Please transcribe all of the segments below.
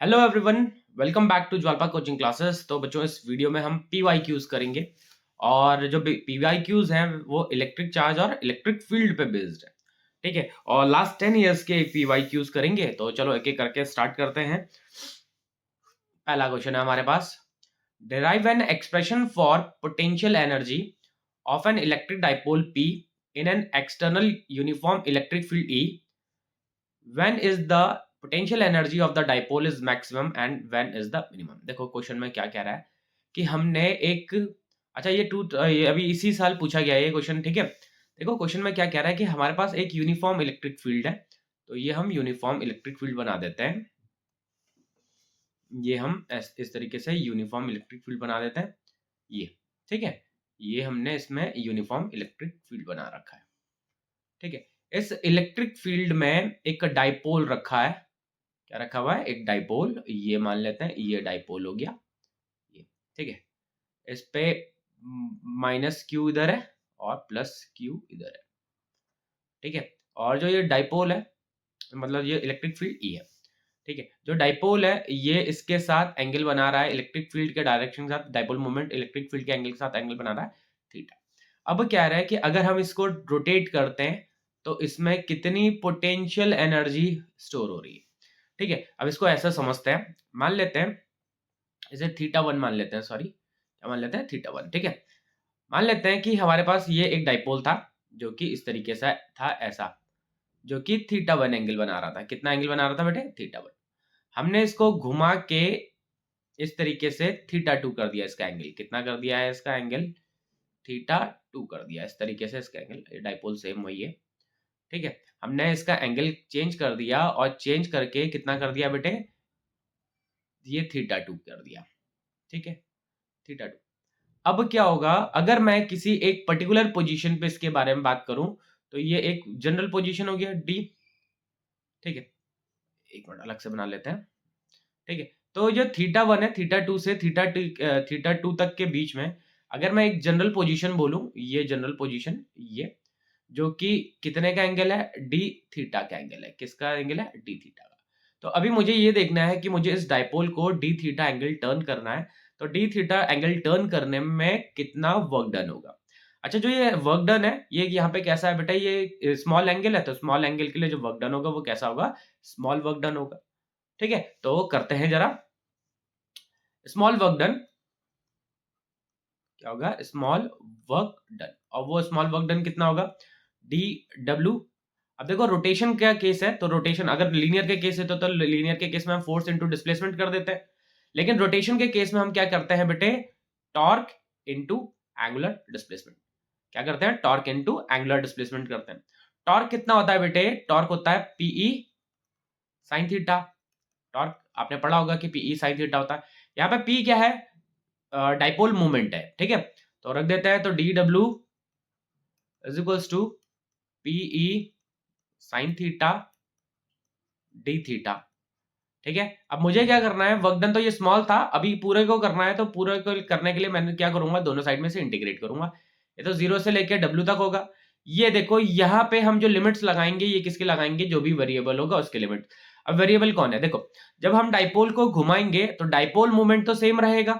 Hello everyone, welcome back to Jwalpa coaching classes. तो बच्चों, इस वीडियो में हम पीवाईक्यूज करेंगे और जो पीवाईक्यूज हैं वो इलेक्ट्रिक चार्ज और इलेक्ट्रिक फील्ड पे बेस्ड है। ठीक है, और लास्ट 10 इयर्स के पीवाईक्यूज करेंगे। तो चलो एक एक करके स्टार्ट करते हैं। पहला क्वेश्चन है हमारे पास, derive an expression for potential energy of an electric dipole P in an external uniform electric field E when is the potential energy of the dipole is maximum and when is the minimum। देखो question में क्या कह रहा है कि हमने एक, अच्छा ये अभी इसी साल पूछा गया है ये क्वेश्चन। ठीक है, देखो क्वेश्चन में क्या कह रहा है कि हमारे पास एक यूनिफॉर्म इलेक्ट्रिक फील्ड है। तो ये हम यूनिफॉर्म इलेक्ट्रिक फील्ड बना देते हैं। ये हम इस तरीके से यूनिफॉर्म इलेक्ट्रिक फील्ड बना देते हैं। ये ठीक है, ये हमने इसमें यूनिफॉर्म इलेक्ट्रिक फील्ड बना रखा है। ठीक है, इस इलेक्ट्रिक फील्ड में एक डाइपोल रखा है। क्या रखा हुआ है? एक डाइपोल। ये मान लेते हैं ये डाइपोल हो गया ये। ठीक है, इस पे माइनस क्यू इधर है और प्लस क्यू इधर है। ठीक है, और जो ये डाइपोल है, मतलब ये इलेक्ट्रिक फील्ड ई है। ठीक है, जो डाइपोल है ये इसके साथ एंगल बना रहा है, इलेक्ट्रिक फील्ड के डायरेक्शन के साथ डाइपोल मोमेंट इलेक्ट्रिक फील्ड के एंगल के साथ एंगल बना रहा है थीटा। अब क्या रहा है कि अगर हम इसको रोटेट करते हैं तो इसमें कितनी पोटेंशियल एनर्जी स्टोर हो रही है। ठीक है, अब इसको ऐसा समझते हैं, मान लेते हैं इसे थीटा वन मान लेते हैं, सॉरी क्या मान लेते हैं, थीटा वन। ठीक है, मान लेते हैं कि हमारे पास ये एक डाइपोल था जो कि इस तरीके से था, ऐसा, जो कि थीटा वन एंगल बना रहा था। कितना एंगल बना रहा था बेटे? Theta one. हमने इसको घुमा के इस तरीके से थीटा टू कर दिया। इसका एंगल कितना कर दिया है? इसका एंगल थीटा टू कर दिया। इस तरीके से इसका एंगल, डाइपोल सेम वही है। ठीक है, हमने इसका एंगल चेंज कर दिया और चेंज करके कितना कर दिया बेटे? ये थीटा टू कर दिया। ठीक है, थीटा टू। अब क्या होगा अगर मैं किसी एक पर्टिकुलर पोजीशन पे इसके बारे में बात करूं, तो ये एक जनरल पोजीशन हो गया डी। ठीक है, एक मिनट अलग से बना लेते हैं। ठीक है, तो जो थीटा वन है, थीटा टू से थीटा टू तक के बीच में अगर मैं एक जनरल पोजीशन बोलूं, ये जनरल पोजीशन, ये जो कि कितने का एंगल है? डी थीटा का एंगल है। किसका एंगल है? डी थीटा का। तो अभी मुझे ये देखना है कि मुझे इस डाइपोल को डी थीटा एंगल टर्न करना है। तो डी थीटा एंगल टर्न करने में कितना वर्क डन होगा। अच्छा, जो ये वर्क डन है ये यहाँ पे कैसा है बेटा? ये स्मॉल एंगल है, तो स्मॉल एंगल के लिए जो वर्क डन होगा वो कैसा होगा? स्मॉल वर्क डन होगा। ठीक है, तो करते हैं जरा। स्मॉल वर्क डन क्या होगा? Small work done. और वो स्मॉल वर्क डन कितना होगा? D W. अब देखो रोटेशन क्या केस है, तो रोटेशन अगर लीनियर के केस है तो लीनियर के केस में हम फोर्स इनटू डिस्प्लेसमेंट कर देते हैं। लेकिन रोटेशन के केस में हम क्या करते हैं बेटे? Torque into angular displacement. क्या करते हैं? टॉर्क इनटू एंगुलर डिस्प्लेसमेंट करते हैं। टॉर्क कितना होता है बेटे? टॉर्क होता है पीई साइन थीटा। टॉर्क आपने पढ़ा होगा कि पीई साइन थीटा होता है। यहाँ पे पी क्या है? डाइपोल मूवमेंट है। ठीक है, तो रख देते हैं, तो D W is equals to PE sine theta D theta. ठीक है, अब मुझे क्या करना है? वर्क डन तो ये स्मॉल था, अभी पूरे को करना है। तो पूरे को करने के लिए मैंने क्या करूंगा? दोनों साइड में से इंटीग्रेट करूंगा। ये तो जीरो से लेकर डब्ल्यू तक होगा। ये देखो यहाँ पे हम जो लिमिट्स लगाएंगे ये किसके लगाएंगे? जो भी वेरिएबल होगा उसके लिमिट। अब वेरिएबल कौन है? देखो, जब हम डाइपोल को घुमाएंगे तो डाइपोल मूवमेंट तो सेम रहेगा।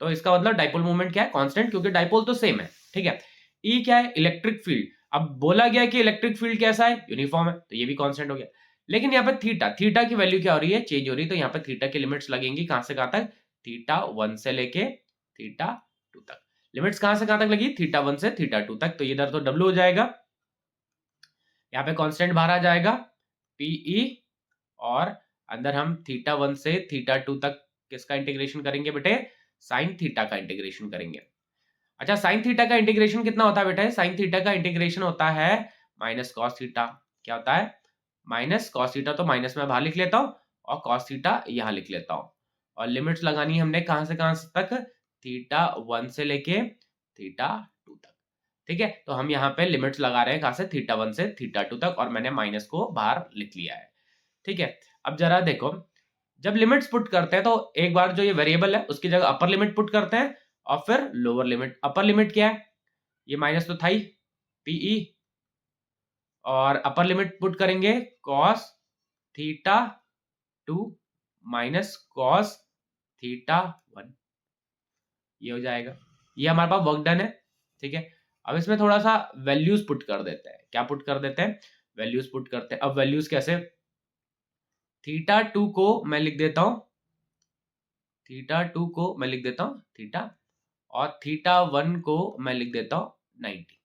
तो इसका मतलब डाइपोल मूवमेंट क्या है? कांस्टेंट, क्योंकि डाइपोल तो सेम है। ठीक है, ई क्या है? Electric field. अब बोला गया कि इलेक्ट्रिक फील्ड कैसा है? यूनिफॉर्म है, तो ये भी कांस्टेंट हो गया। लेकिन यहाँ पे थीटा, थीटा की वैल्यू क्या हो रही है? चेंज हो रही है। तो यहाँ पे थीटा की लिमिट्स लगेंगी कहां से कहां तक? थीटा वन से लेके थीटा टू तक। लिमिट्स कहां से कहां तक लगी? थीटा वन से थीटा टू तक। तो इधर तो डब्ल्यू हो जाएगा, यहाँ पे कांस्टेंट बाहर आ जाएगा पीई, और अंदर हम थीटा वन से थीटा टू तक किसका इंटीग्रेशन करेंगे बेटे? साइन थीटा का इंटीग्रेशन करेंगे। अच्छा, साइन थीटा का इंटीग्रेशन कितना होता है बेटा? साइन थीटा का इंटीग्रेशन होता है माइनस कॉस थीटा। क्या होता है? Minus cos theta. तो माइनस में बाहर लिख लेता हूं और कॉस थीटा यहां लिख लेता हूं। और लिमिट्स लगानी हमने कहां से कहां तक? थीटा वन से लेके थीटा टू तक। ठीक है, तो हम यहाँ पे लिमिट्स लगा रहे हैं कहां से? थीटा वन से थीटा टू तक, और मैंने माइनस को बाहर लिख लिया है। ठीक है, अब जरा देखो, जब लिमिट्स पुट करते हैं तो एक बार जो ये वेरिएबल है उसकी जगह अपर लिमिट पुट करते हैं और फिर लोअर लिमिट। अपर लिमिट क्या है? ये माइनस तो था ही, पीई, और अपर लिमिट पुट करेंगे cos theta two minus cos theta 1, ये हो जाएगा। ये हमारे पास वर्क डन है, ठीक है। अब इसमें थोड़ा सा वैल्यूज पुट कर देते हैं। क्या पुट कर देते हैं? वैल्यूज पुट करते हैं। अब वैल्यूज कैसे? थीटा 2 को मैं लिख देता हूं, थीटा 2 को मैं लिख देता हूं थीटा, और थीटा 1 को मैं लिख देता हूं 90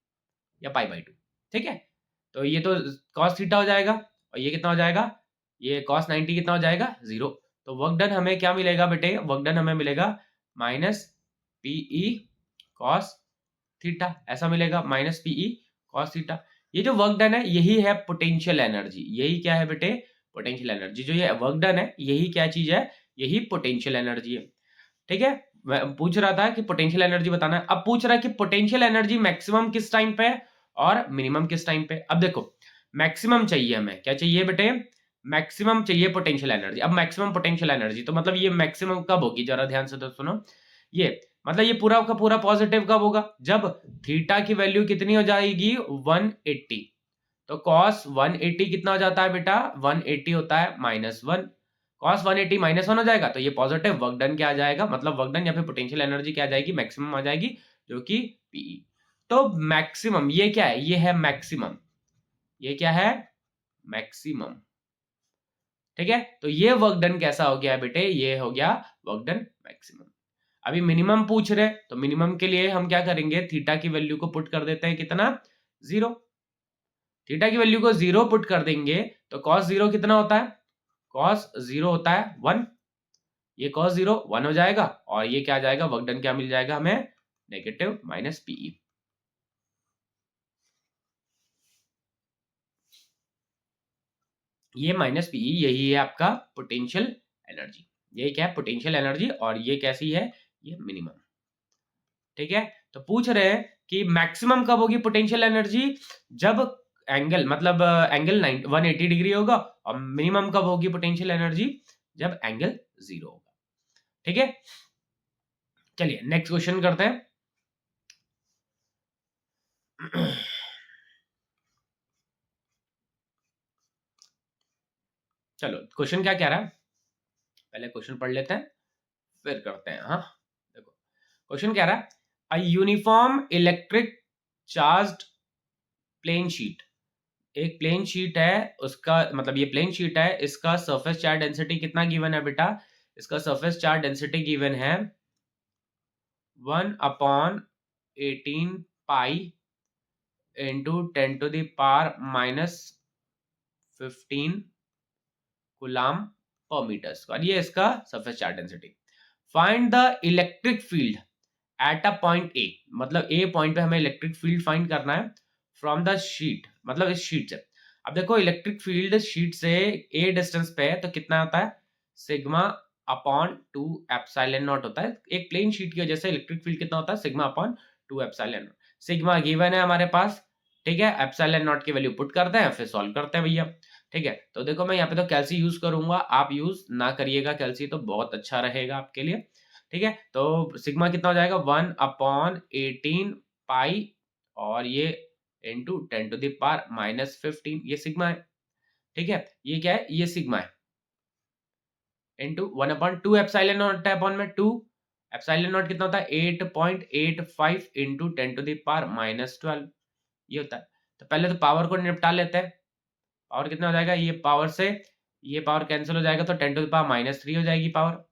या पाई बाई 2, ठीक है। तो ये तो कॉस थीटा हो जाएगा, और ये कितना हो जाएगा? ये कॉस 90 कितना हो जाएगा? 0। तो वर्क डन हमें क्या मिलेगा बेटे? वर्क डन हमें मिलेगा माइनस पीई कॉस थीटा, ऐसा मिलेगा, माइनस पीई कॉस थीटा। ये जो वर्क डन है यही है पोटेंशियल एनर्जी। यही क्या है बेटे? Potential energy. जो ये वर्क डन है यही क्या चीज है? यही पोटेंशियल एनर्जी है, ठीक है। मैं पूछ रहा था कि पोटेंशियल एनर्जी बताना है, अब पूछ रहा है कि पोटेंशियल एनर्जी मैक्सिमम किस टाइम पे है और मिनिमम किस टाइम पे। अब देखो मैक्सिमम चाहिए हमें, क्या चाहिए बेटे? मैक्सिमम चाहिए पोटेंशियल एनर्जी। अब मैक्सिमम पोटेंशियल एनर्जी तो मतलब ये मैक्सिमम कब होगी? जरा ध्यान से तो सुनो। ये मतलब ये पूरा का पूरा पॉजिटिव कब होगा? जब थीटा की वैल्यू कितनी हो जाएगी? 180। तो कॉस 180 कितना हो जाता है बेटा? 180 होता है -1। कॉस 180 -1 हो जाएगा, तो ये पॉजिटिव वर्क डन क्या आ जाएगा? मतलब वर्क डन या फिर पोटेंशियल एनर्जी क्या आ जाएगी? मैक्सिमम आ जाएगी, जो कि पीई। तो मैक्सिमम ये क्या है? ये है मैक्सिमम। ये क्या है? मैक्सिमम, ठीक है। तो ये वर्क डन कैसा हो गया बेटे? ये हो गया वर्क डन मैक्सिमम। अभी मिनिमम पूछ रहे, तो मिनिमम के लिए हम क्या करेंगे? थीटा की वैल्यू को पुट कर देते हैं, कितना? 0। थीटा की वैल्यू को 0 पुट कर देंगे तो cos 0 कितना होता है? cos 0 होता है 1। ये cos 0 1 हो जाएगा, और ये क्या आ जाएगा? वर्क डन क्या मिल जाएगा हमें? Negative minus PE. ये माइनस पीई यही है आपका पोटेंशियल एनर्जी। ये क्या है? Potential energy. और ये कैसी है? ये मिनिमम, ठीक है। तो पूछ रहे हैं कि मैक्सिमम कब होगी पोटेंशियल एनर्जी? जब एंगल मतलब एंगल 180 डिग्री होगा। और मिनिमम कब होगी पोटेंशियल एनर्जी? जब एंगल 0 होगा, ठीक है। चलिए नेक्स्ट क्वेश्चन करते हैं। चलो क्वेश्चन क्या कह रहा है, पहले क्वेश्चन पढ़ लेते हैं फिर करते हैं। हाँ देखो क्वेश्चन कह रहा है, a uniform electric charged plane sheet. एक प्लेन शीट है, उसका मतलब ये प्लेन शीट है, इसका सरफेस चार्ज डेंसिटी कितना गिवन है बेटा? इसका सरफेस चार्ज डेंसिटी गिवन है 1/18 pi into 10⁻⁻15 coulomb per metre square. ये इसका surface charge density. Find the electric field at a point A, मतलब ए पॉइंट पे हमें इलेक्ट्रिक फील्ड फाइंड करना है फ्रॉम द शीट, मतलब इस शीट से। अब देखो इलेक्ट्रिक फील्ड शीट से ए डिस्टेंस पे है, तो कितना होता है? सिग्मा अपॉन 2 एप्सिलॉन नॉट होता है। एक प्लेन शीट की वजह से इलेक्ट्रिक फील्ड कितना होता है? Sigma upon 2 epsilon not. Sigma given है हमारे पास, ठीक है। एप्सिलॉन नॉट की वैल्यू पुट करते हैं, फिर सॉल्व करते हैं भैया, ठीक है। तो देखो मैं यहाँ पे तो कैल्सी यूज करूंगा, आप यूज ना करिएगा कैल्सी, तो बहुत अच्छा रहेगा आपके लिए, ठीक है। तो सिग्मा कितना हो जाएगा? 1/18 पाई, और ये इंटू 10⁻⁻15, ये सिग्मा है, ठीक है। ये क्या है? ये सिग्मा है, इंटू 1/2 एप्सिलॉन नॉट है अपॉन में 2। एप्सिलॉन नॉट कितना होता है? 8.85 इंटू 10⁻⁻12, ये होता है। तो पहले तो पावर को निपटा लेते हैं। पावर कितना हो जाएगा? ये पावर से ये पावर कैंसिल हो जाएगा, तो 10⁻³ हो जाएगी पावर,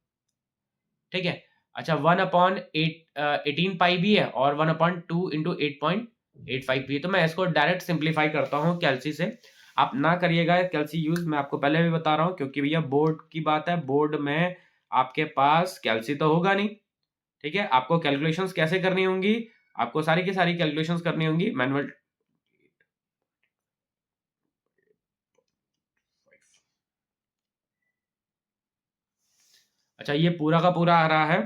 ठीक है। अच्छा 1/18 पाई भी है, और 1/2 इंटू 8.85 भी है। तो मैं इसको डायरेक्ट सिंप्लीफाई करता हूँ कैल्सी से। आप ना करिएगा कैल्सी यूज, मैं आपको पहले भी बता रहा हूँ, क्योंकि भैया बोर्ड की बात है, बोर्ड में आपके पास कैल्सी तो होगा नहीं, ठीक है। आपको कैलकुलेशंस कैसे करनी होंगी? आपको सारी की सारी कैलकुलेशंस करनी होंगी मैनुअल। अच्छा ये पूरा का पूरा आ रहा है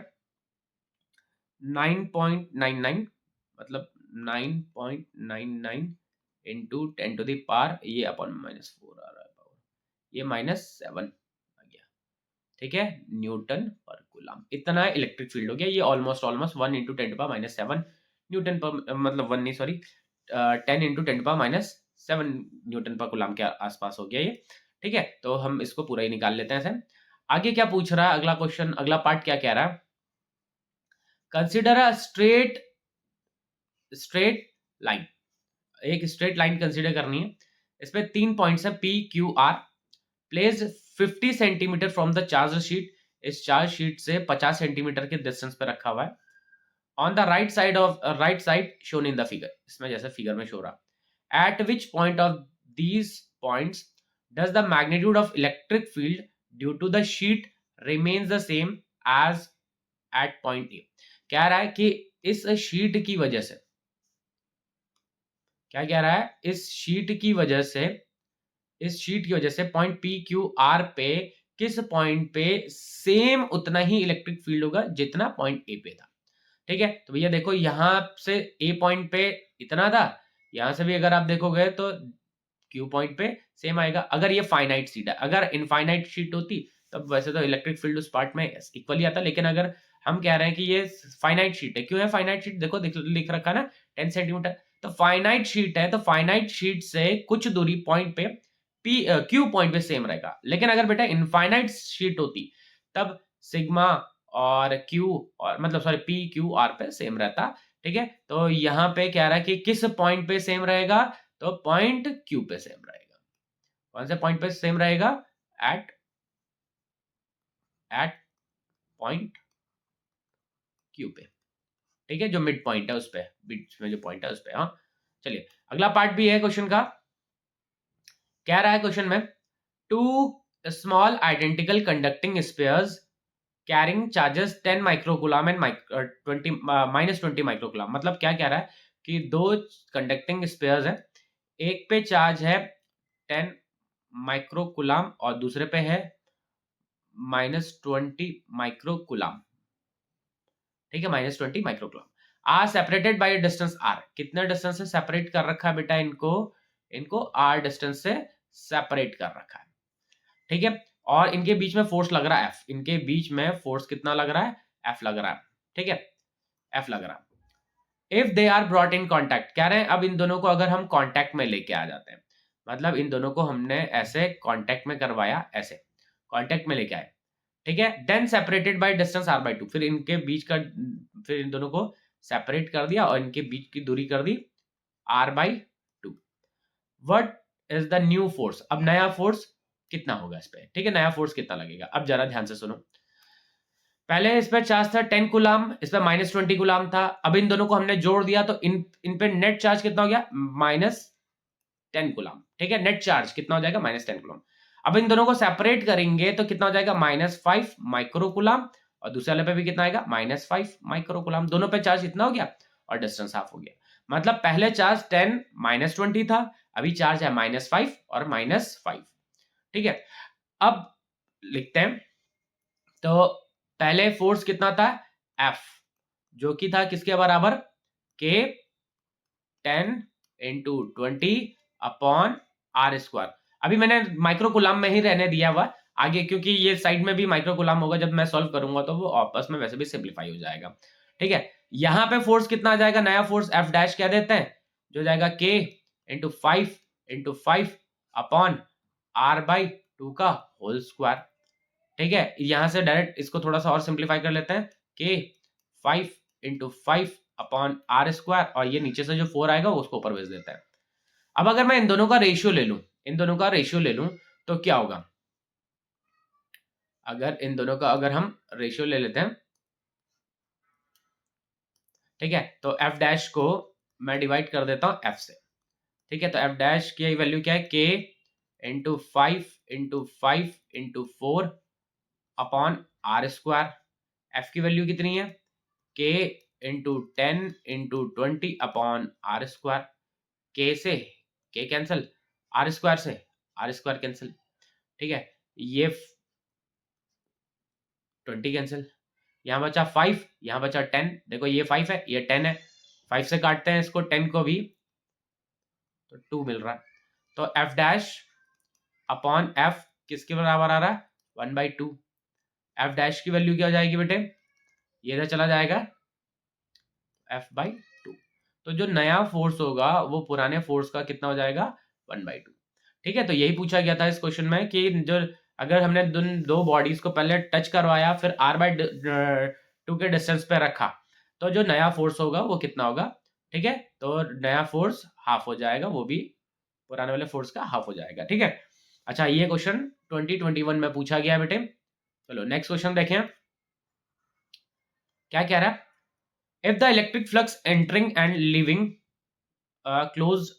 9.99, मतलब 9.99 इंटू 10⁻, ये अपॉन -4 आ रहा है पावर, ये -7 आ गया, ठीक है, न्यूटन पर कूलम। इतना इलेक्ट्रिक फील्ड हो गया। ये ऑलमोस्ट 1 इंटू 10⁻⁷ न्यूटन पर, मतलब 1 नहीं सॉरी 10 इंटू 10⁻⁷ न्यूटन पर कूलम के आसपास हो गया ये, ठीक है। तो हम इसको पूरा ही निकाल लेते हैं ऐसे। आगे क्या पूछ रहा है अगला क्वेश्चन, अगला पार्ट क्या कह रहा है, कंसिडर अ स्ट्रेट लाइन, एक स्ट्रेट लाइन कंसिडर करनी है, इसमें 3 पॉइंट्स है P Q R, place 50 centimetre from the charge sheet, इस चार्ज शीट से 50 सेंटीमीटर के डिस्टेंस पे रखा हुआ है, on the right side shown in the figure, इसमें जैसे फिगर में शो रहा, at which point of these points does the magnitude of electric field due to the sheet remains the same as at point A. कह रहा है कि इस sheet की वजह से, क्या कह रहा है, इस शीट की वजह से पॉइंट पी क्यू आर पे किस पॉइंट पे सेम उतना ही इलेक्ट्रिक फील्ड होगा जितना पॉइंट ए पे था। ठीक है, तो भैया देखो यहां से ए पॉइंट पे इतना था, यहां से भी अगर आप देखोगे तो क्यू पॉइंट पे सेम आएगा। अगर ये फाइनाइट शीट है, अगर इनफाइनाइट शीट होती तब वैसे तो इलेक्ट्रिक फील्ड उस पार्ट में इक्वली आता, लेकिन अगर हम कह रहे हैं कि ये फाइनाइट शीट है, क्यों है फाइनाइट शीट, देखो लिख रखा ना 10 सेंटीमीटर, तो फाइनाइट शीट है, तो फाइनाइट शीट से कुछ दूरी पॉइंट पे पी क्यू पॉइंट पे सेम रहेगा। लेकिन अगर बेटा इनफाइनाइट शीट होती तब सिग्मा और क्यू और मतलब सॉरी पी क्यू आर पे सेम रहता। ठीक है, तो यहाँ पे कह रहा है कि किस पॉइंट पे सेम रहेगा, तो पॉइंट क्यू पे सेम रहेगा। कौन से पॉइंट पे सेम रहेगा, एट पॉइंट क्यू पे। ठीक है, जो मिड पॉइंट है उस पे, बीच में जो पॉइंट है उस पे। हाँ चलिए अगला पार्ट भी है क्वेश्चन का, कह रहा है क्वेश्चन में, two small identical conducting spheres carrying charges 10 microcoulomb and -20 microcoulomb. मतलब क्या कह रहा है कि दो कंडक्टिंग स्पेयर्स है, एक पे चार्ज है 10 माइक्रोकूलम और दूसरे पे है -20 माइक्रोकूलम। ठीक है, -20 microcoulomb are separated by distance R. कितने डिस्टेंस से सेपरेट कर रखा है बेटा, इनको आर डिस्टेंस से सेपरेट कर रखा है। ठीक है, और इनके बीच में फोर्स लग रहा है एफ, इनके बीच में फोर्स कितना लग रहा है, एफ लग रहा है। ठीक है, एफ लग रहा है। If they are brought in contact, कह रहे हैं अब इन दोनों को अगर हम कॉन्टैक्ट में लेके आ जाते हैं, मतलब इन दोनों को हमने ऐसे कॉन्टैक्ट में करवाया, ऐसे कॉन्टैक्ट में लेके आए। ठीक है, then separated by distance r by 2, फिर इनके बीच का, फिर इन दोनों को सेपरेट कर दिया और इनके बीच की दूरी कर दी r by 2। What is the new force, अब नया फोर्स कितना होगा इस पे। ठीक है, नया फोर्स कितना लगेगा, अब जरा ध्यान से सुनो। पहले इस पे चार्ज था 10 कूलम, इस पे -20 कूलम था, अब इन दोनों को हमने जोड़ दिया तो इन पे नेट चार्ज कितना हो गया, -10 कूलम। ठीक है, नेट चार्ज कितना हो जाएगा, -10 कूलम। अब इन दोनों को सेपरेट करेंगे तो कितना हो जाएगा, -5 माइक्रोकूलम, और दूसरे वाले पे भी कितना आएगा, -5 माइक्रोकूलम। दोनों पे चार्ज इतना हो गया और डिस्टेंस हाफ हो गया। मतलब पहले चार्ज 10 -20 था, अभी चार्ज है -5 और -5। ठीक है, अब लिखते हैं, तो पहले फोर्स कितना था, F, जो कि था किसके बराबर, K 10 × 20 अपॉन r²। अभी मैंने माइक्रोकूलम में ही रहने दिया हुआ आगे, क्योंकि ये साइड में भी माइक्रोकूलम होगा, जब मैं सॉल्व करूंगा तो वो आपस में वैसे भी सिंप्लीफाई हो जाएगा। ठीक है, यहां पे फोर्स कितना आ जाएगा, नया फोर्स F डैश क्या देते हैं, जो जाएगा K × 5 अपॉन r/2 का होल स्क्वायर। ठीक है, यहां से डायरेक्ट इसको थोड़ा सा और सिंप्लीफाई कर लेते हैं, K 5 × 5 अपॉन r², और ये नीचे से जो 4 आएगा उसको ऊपर भेज देता है। अब अगर मैं इन दोनों का रेशियो ले लूं तो क्या होगा, अगर इन दोनों का अगर हम रेशियो ले लेते हैं, ठीक है, तो F डैश को मैं डिवाइड कर देता हूं F से। ठीक है, तो F डैश की वैल्यू क्या है, K × 5 × 5 × 4 अपॉन r²। F की वैल्यू कितनी है, K × 10 × 20 अपॉन r²। K से K कैंसिल, r² से r² कैंसिल। ठीक है, ये 20 कैंसिल, यहाँ बचा 5, यहाँ बचा 10। देखो ये 5 है, ये 10 है, 5 से काटते हैं इसको 10 को भी, तो 2 मिल रहा है। तो F डैश अपॉन F किसके बराबर आ रहा है, 1/2। F डैश की वैल्यू क्या हो जाएगी बेटे, ये इधर चला जाएगा F/2। तो जो नया फोर्स होगा वो पुराने फोर्स का कितना हो जाएगा, 1/2। ठीक है, तो यही पूछा गया था इस क्वेश्चन में कि जो अगर हमने दो बॉडीज को पहले टच करवाया फिर r/2 के डिस्टेंस पे रखा, तो जो नया फोर्स होगा वो कितना होगा, ठीक है। तो नया फोर्स हाफ हो जाएगा, वो भी पुराने वाले फोर्स का हाफ हो जाएगा, ठीक है। अच्छा, ये क्वेश्चन 2021 में पूछा गया बेटे। चलो नेक्स्ट क्वेश्चन देखें, क्या कह रहा है। If the electric flux entering and leaving close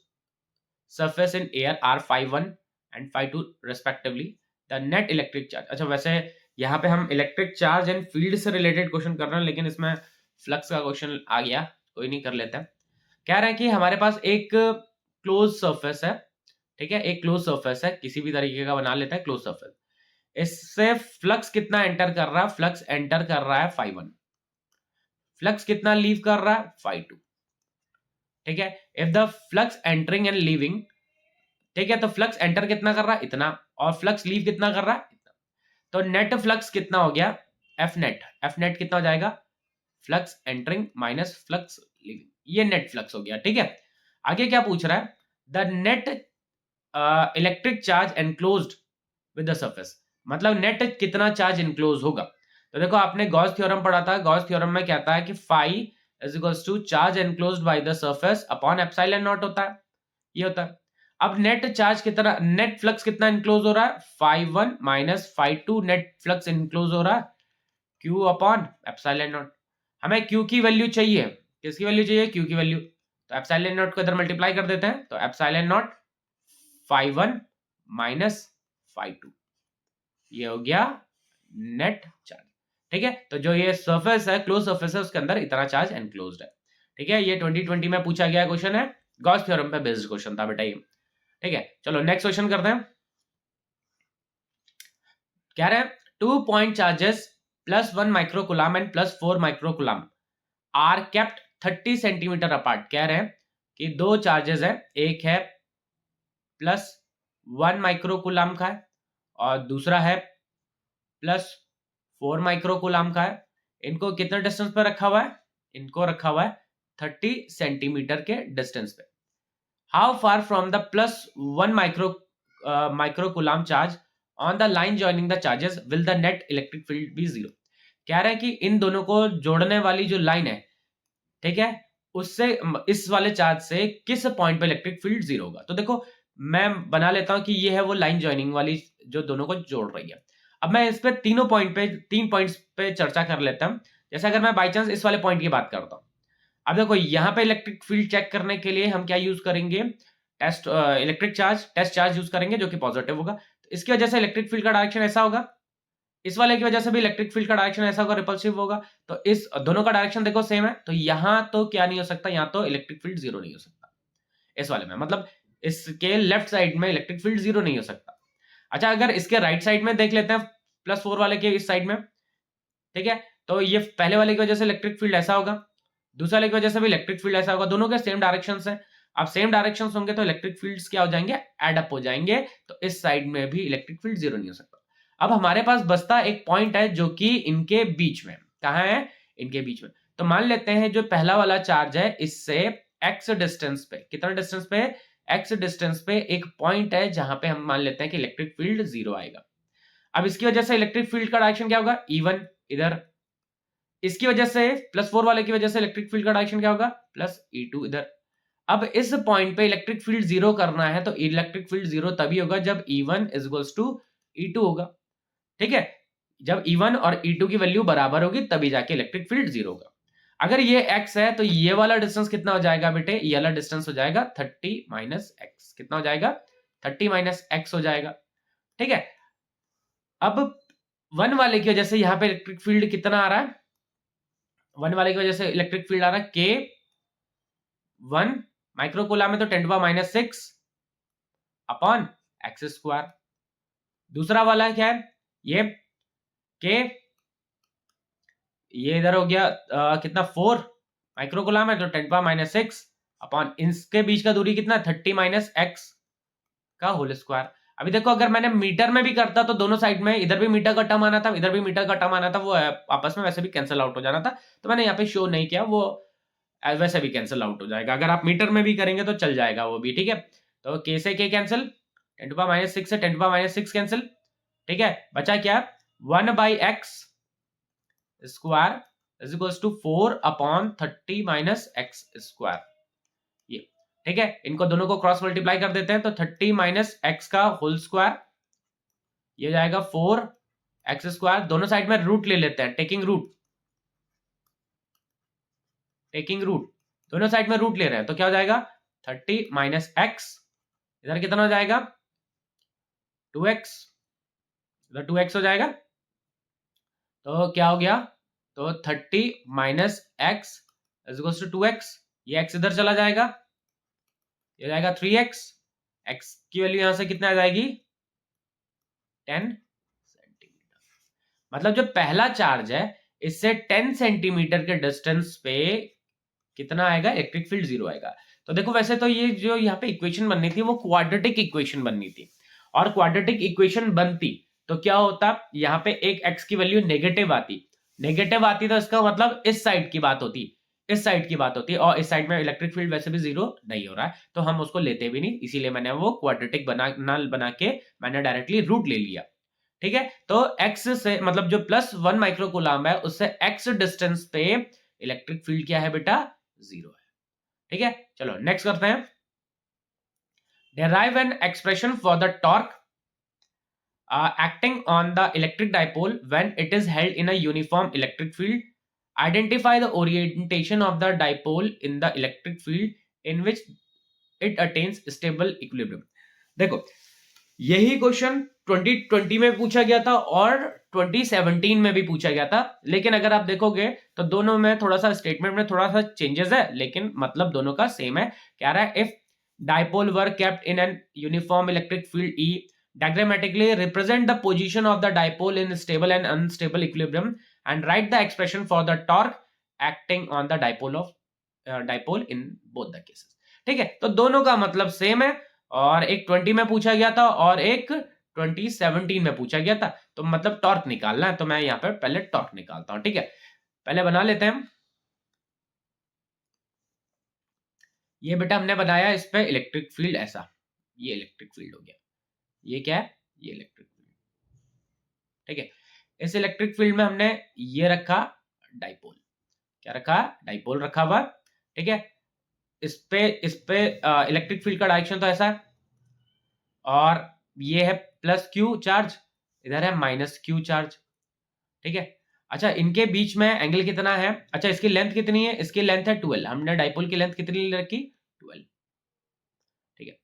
surface in air are phi1 and phi2 respectively, the net electric charge। अच्छा, वैसे यहाँ पे हम इलेक्ट्रिक चार्ज एंड फील्ड से रिलेटेड क्वेश्चन कर रहे हैं, लेकिन इसमें फ्लक्स का क्वेश्चन आ गया, कोई नहीं, कर लेते हैं। कह रहे हैं कि हमारे पास एक क्लोज सरफेस है, ठीक है, एक क्लोज सरफेस है, किसी भी तरीके का बना लेते हैं क्लोज सरफेस। इससे फ्लक्स कितना एंटर कर रहा है, फ्लक्स एंटर कर रहा है phi1, फ्लक्स कितना लीव कर रहा है phi2, ठीक है। If the flux entering and leaving, ठीक है, तो फ्लक्स एंटर कितना कर रहा है, इतना, और फ्लक्स लीव कितना कर रहा है, इतना। तो नेट फ्लक्स कितना हो गया, एफ नेट कितना हो जाएगा, flux entering minus flux leaving, ये नेट फ्लक्स हो गया, ठीक है। आगे क्या पूछ रहा है, the net electric charge enclosed with the surface, मतलब नेट कितना चार्ज एनक्लोज होगा। तो देखो, आपने गॉस थ्योरम पढ़ा था, गॉस थ्योरम में कहता है कि phi is equals to charge enclosed by the surface upon epsilon nought होता है, ये होता है। अब नेट चार्ज कितना, नेट फ्लक्स कितना इनक्लोज हो रहा है, phi1 minus phi2 net flux enclose हो रहा है, Q अपॉन एप्सिलॉन नॉट। हमें Q की वैल्यू चाहिए, किसकी वैल्यू चाहिए, Q की वैल्यू। तो एप्सिलॉन नॉट को इधर मल्टीप्लाई कर देते हैं, तो epsilon not phi1 minus phi2, ये हो गया नेट चार्ज, ठीक है। तो जो ये सरफेस है, क्लोज सरफेस है, उसके अंदर इतना चार्ज एनक्लोज्ड है, ठीक है। ये 2020 में पूछा गया क्वेश्चन है, गॉस थ्योरम पे बेस्ड क्वेश्चन था बेटा ये, ठीक है। चलो नेक्स्ट क्वेश्चन करते हैं। क्या रहे, 2 point charges +1 microcoulomb and +4 microcoulomb are kept 30 centimetre apart. कह रहे हैं कि दो चार्जेस है, एक है +1 माइक्रोकुलाम का है और दूसरा है +4 माइक्रोकुलाम का है। इनको कितने डिस्टेंस पे रखा हुआ है, इनको रखा हुआ है 30 सेंटीमीटर के डिस्टेंस पे। How far from the +1 microcoulomb charge on the line joining the charges will the net electric field be 0। कह रहे हैं कि इन दोनों को जोड़ने वाली जो लाइन है, ठीक है, उससे इस वाले चार्ज से किस पॉइंट पे इलेक्ट्रिक फील्ड 0 होगा। तो देखो, मैं बना लेता हूं कि ये है वो लाइन जॉइनिंग वाली जो दोनों को जोड़ रही है। अब मैं इस पे तीन पॉइंट्स पे चर्चा कर लेता हूं। जैसे अगर मैं बाई चांस इस वाले पॉइंट की बात करता हूं, अब देखो यहाँ पे इलेक्ट्रिक फील्ड चेक करने के लिए हम क्या यूज करेंगे, electric charge, test charge use करेंगे जो कि पॉजिटिव होगा। तो इसकी वजह से इलेक्ट्रिक फील्ड का डायरेक्शन ऐसा होगा, इस वाले की वजह से भी इलेक्ट्रिक फील्ड का डायरेक्शन ऐसा होगा, रिपल्सिव होगा। तो इस दोनों का डायरेक्शन देखो सेम है, तो यहां तो क्या नहीं हो सकता, यहां तो इलेक्ट्रिक फील्ड 0 नहीं हो सकता इस वाले में, मतलब इसके लेफ्ट साइड में इलेक्ट्रिक फील्ड 0 नहीं हो सकता। अच्छा, अगर इसके राइट साइड में देख लेते हैं, +4 वाले के इस साइड में, ठीक है, तो ये पहले वाले की वजह से इलेक्ट्रिक फील्ड ऐसा होगा, दूसरे वाले की वजह से भी इलेक्ट्रिक फील्ड ऐसा होगा, दोनों के सेम डायरेक्शन है। अब सेम डायरेक्शन होंगे तो इलेक्ट्रिक फील्ड्स क्या हो जाएंगे, एड अप हो जाएंगे, तो इस साइड में भी इलेक्ट्रिक फील्ड 0 नहीं हो सकता। अब हमारे पास बचता एक पॉइंट है जो कि इनके बीच में, कहां है, इनके बीच में। तो मान लेते हैं जो पहला वाला चार्ज है, इससे x डिस्टेंस पे, कितना डिस्टेंस पे, x डिस्टेंस पे एक पॉइंट है जहां पे हम मान लेते हैं कि इलेक्ट्रिक फील्ड 0 आएगा। अब इसकी वजह से इलेक्ट्रिक फील्ड का डायरेक्शन क्या होगा, E1 इधर, इसकी वजह से +4 वाले की वजह से इलेक्ट्रिक फील्ड का डायरेक्शन क्या होगा, +E2 इधर। अब इस पॉइंट पे इलेक्ट्रिक फील्ड 0 करना है, तो इलेक्ट्रिक फील्ड 0 तभी होगा जब E1 is equals to E2 होगा, ठीक है। जब E1 और E2 की वैल्यू बराबर होगी तभी जाके इलेक्ट्रिक फील्ड 0 होगा। अगर ये x है तो ये वाला डिस्टेंस कितना हो जाएगा बेटे, ये वाला डिस्टेंस हो जाएगा 30 माइनस x, कितना हो जाएगा, 30 माइनस x हो जाएगा, ठीक है। अब 1 वाले की वजह से यहां पे इलेक्ट्रिक फील्ड कितना आ रहा है, 1 वाले की वजह से इलेक्ट्रिक फील्ड आ रहा है K1 माइक्रोकूलम में, तो 10⁻⁶ अपॉन x²। दूसरा वाला क्या है, ये K, ये इधर हो गया कितना, 4 माइक्रोकूलम है, तो 10⁻⁶ अपॉन इसके बीच का दूरी कितना, 30 माइनस x का होल स्क्वायर। अभी देखो, अगर मैंने मीटर में भी करता तो दोनों साइड में, इधर भी मीटर का टर्म आना था, इधर भी मीटर का टर्म आना था, वो आपस में वैसे भी कैंसिल आउट हो जाना था, तो मैंने यहाँ पे शो नहीं किया, वो वैसे भी कैंसिल आउट हो जाएगा। अगर आप मीटर में भी करेंगे तो चल जाएगा वो भी, ठीक है। तो k से k कैंसिल, 10⁻⁶ से 10⁻⁶ कैंसिल, ठीक है, बचा क्या, 1/x square is equal to 4/30 minus x square. ये ठीक है, इनको दोनों को क्रॉस मल्टीप्लाई कर देते हैं तो 30 माइनस एक्स का होल स्क्वायर, ये जाएगा 4x स्क्वायर। दोनों साइड में रूट ले लेते हैं, टेकिंग रूट दोनों साइड में रूट ले रहे हैं तो क्या हो जाएगा 30 माइनस एक्स, इधर कितना हो जाएगा 2x, इधर 2x हो जाएगा, तो क्या हो गया, तो 30 minus x is equal to 2x, ये x इधर चला जाएगा, ये जाएगा 3x, x की वैल्यू यहां से कितना आ जाएगी 10 सेंटीमीटर। मतलब जो पहला चार्ज है इससे 10 सेंटीमीटर के डिस्टेंस पे कितना आएगा, इलेक्ट्रिक फील्ड 0 आएगा। तो देखो वैसे तो ये जो यहाँ पे इक्वेशन बननी थी वो क्वाड्रेटिक इक्वेशन बननी थी, और क्वाड्रेटिक इक्वेशन बनती तो क्या होता, यहाँ पे एक x की वैल्यू नेगेटिव आती तो इसका मतलब इस साइड की बात होती, और इस साइड में इलेक्ट्रिक फील्ड वैसे भी 0 नहीं हो रहा है तो हम उसको लेते भी नहीं, इसीलिए मैंने वो क्वाड्रेटिक बना के मैंने डायरेक्टली रूट ले लिया। ठीक है, तो x से मतलब जो +1 माइक्रोकूलम्ब है उससे x डिस्टेंस पे इलेक्ट्रिक फील्ड क्या है बेटा 0 है। ठीक है, चलो नेक्स्ट करते हैं, derive an expression for the torque acting on the electric dipole when it is held in a uniform electric field. Identify the orientation of the dipole in the electric field in which it attains stable equilibrium. देखो यही question 2020 में पूछा गया था और 2017 में भी पूछा गया था, लेकिन अगर आप देखोगे तो दोनों में थोड़ा सा स्टेटमेंट में थोड़ा सा चेंजेस है, लेकिन मतलब दोनों का सेम है। कह रहा है if dipole were kept in an uniform electric field E, diagrammatically represent the position of the dipole in stable and unstable equilibrium and write the expression for the torque acting on the dipole in both the cases. ठीक है, तो दोनों का मतलब same है, और एक 20 में पूछा गया था और एक 2017 में पूछा गया था, तो मतलब टॉर्क निकालना है, तो मैं यहाँ पे पहले टॉर्क निकालता हूं। ठीक है, पहले बना लेते हैं, ये बेटा हमने बनाया इस पे इलेक्ट्रिक फील्ड ऐसा, ये इलेक्ट्रिक फील्ड हो गया, ये क्या है, ये इलेक्ट्रिक फील्ड। ठीक है, इस इलेक्ट्रिक फील्ड में हमने ये रखा डाइपोल, क्या रखा, डाइपोल रखा हुआ। ठीक है, इस पे इलेक्ट्रिक फील्ड का डायरेक्शन तो ऐसा है, और ये है +q चार्ज, इधर है -q चार्ज। ठीक है, अच्छा इनके बीच में एंगल कितना है, अच्छा इसकी लेंथ कितनी है, इसकी लेंथ है 12, हमने डाइपोल की लेंथ कितनी ले रखी 12। ठीक है,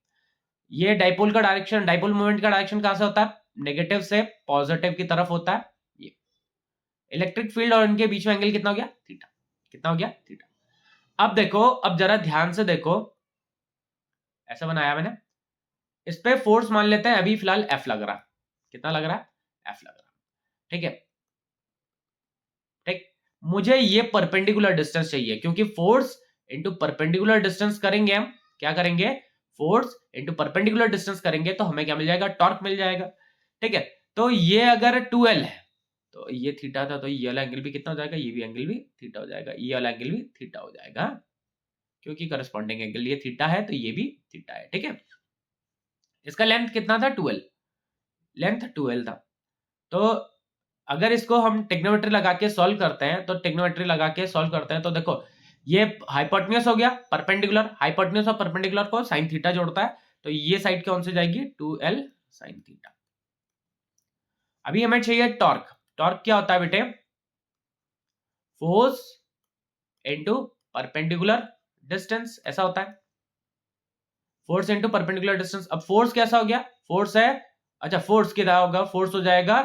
ये डाइपोल का डायरेक्शन, डाइपोल मूवमेंट का डायरेक्शन कहां से होता है, नेगेटिव से पॉजिटिव की तरफ होता है। ये इलेक्ट्रिक फील्ड और इनके बीच में एंगल कितना हो गया थीटा, कितना हो गया थीटा। अब देखो, अब जरा ध्यान से देखो, ऐसा बनाया मैंने, इस पे फोर्स मान लेते हैं अभी फिलहाल F लग रहा, कितना लग रहा है, F लग रहा। ठीक है, ठीक, मुझे ये परपेंडिकुलर डिस्टेंस चाहिए, क्योंकि फोर्स इंटू परपेंडिकुलर डिस्टेंस करेंगे हम, क्या करेंगे, फोर्स इंटू परपेंडिकुलर डिस्टेंस करेंगे तो हमें क्या मिल जाएगा, टॉर्क मिल जाएगा। ठीक है, तो ये अगर 2L है तो ये थीटा था, तो ये वाला एंगल भी कितना हो जाएगा, ये भी एंगल भी थीटा हो जाएगा, ये वाला एंगल भी थीटा हो जाएगा, क्योंकि करस्पॉन्डिंग एंगल ये थीटा है तो ये भी थीटा है। ठीक है, इसका लेंथ कितना था 12, लेंथ 12 था। तो अगर इसको हम टेक्नोमेट्री लगा के सॉल्व करते हैं, तो देखो ये हाइपोटेन्यूज हो गया, परपेंडिकुलर, हाइपोटेन्यूज और परपेंडिकुलर को साइन थीटा जोड़ता है, तो ये साइड कौन सी जाएगी 2L साइन थीटा। अभी हमें चाहिए टॉर्क, टॉर्क क्या होता है बेटे, फोर्स इनटू परपेंडिकुलर डिस्टेंस, ऐसा होता है, फोर्स इनटू परपेंडिकुलर डिस्टेंस। अब फोर्स कैसा हो गया, फोर्स है, अच्छा फोर्स कितना होगा, फोर्स हो जाएगा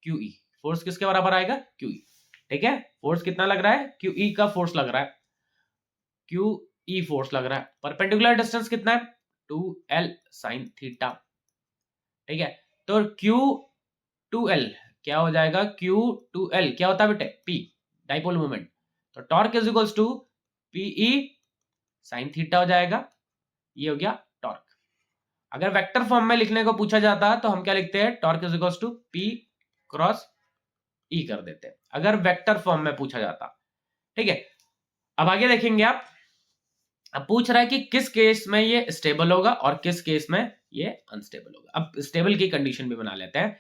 QE, फोर्स किसके बराबर आएगा QE। ठीक है, फोर्स कितना लग रहा है, QE का फोर्स लग रहा है, QE फोर्स लग रहा है। परपेंडिकुलर डिस्टेंस कितना है 2L साइन थीटा। ठीक है, तो Q2L क्या हो जाएगा, Q2L क्या होता है बेटे P, डाइपोल मोमेंट, तो torque is equals to PE sine theta हो जाएगा, ये हो गया टॉर्क। अगर वेक्टर फॉर्म में लिखने को पूछा जाता तो हम क्या लिखते हैं, torque is equals to P cross E कर देते हैं, अगर वेक्टर फॉर्म में पूछा जाता। ठीक है, अब आगे देखेंगे आप, अब पूछ रहा है कि किस केस में ये स्टेबल होगा और किस केस में ये अनस्टेबल होगा। अब स्टेबल की कंडीशन भी बना लेते हैं।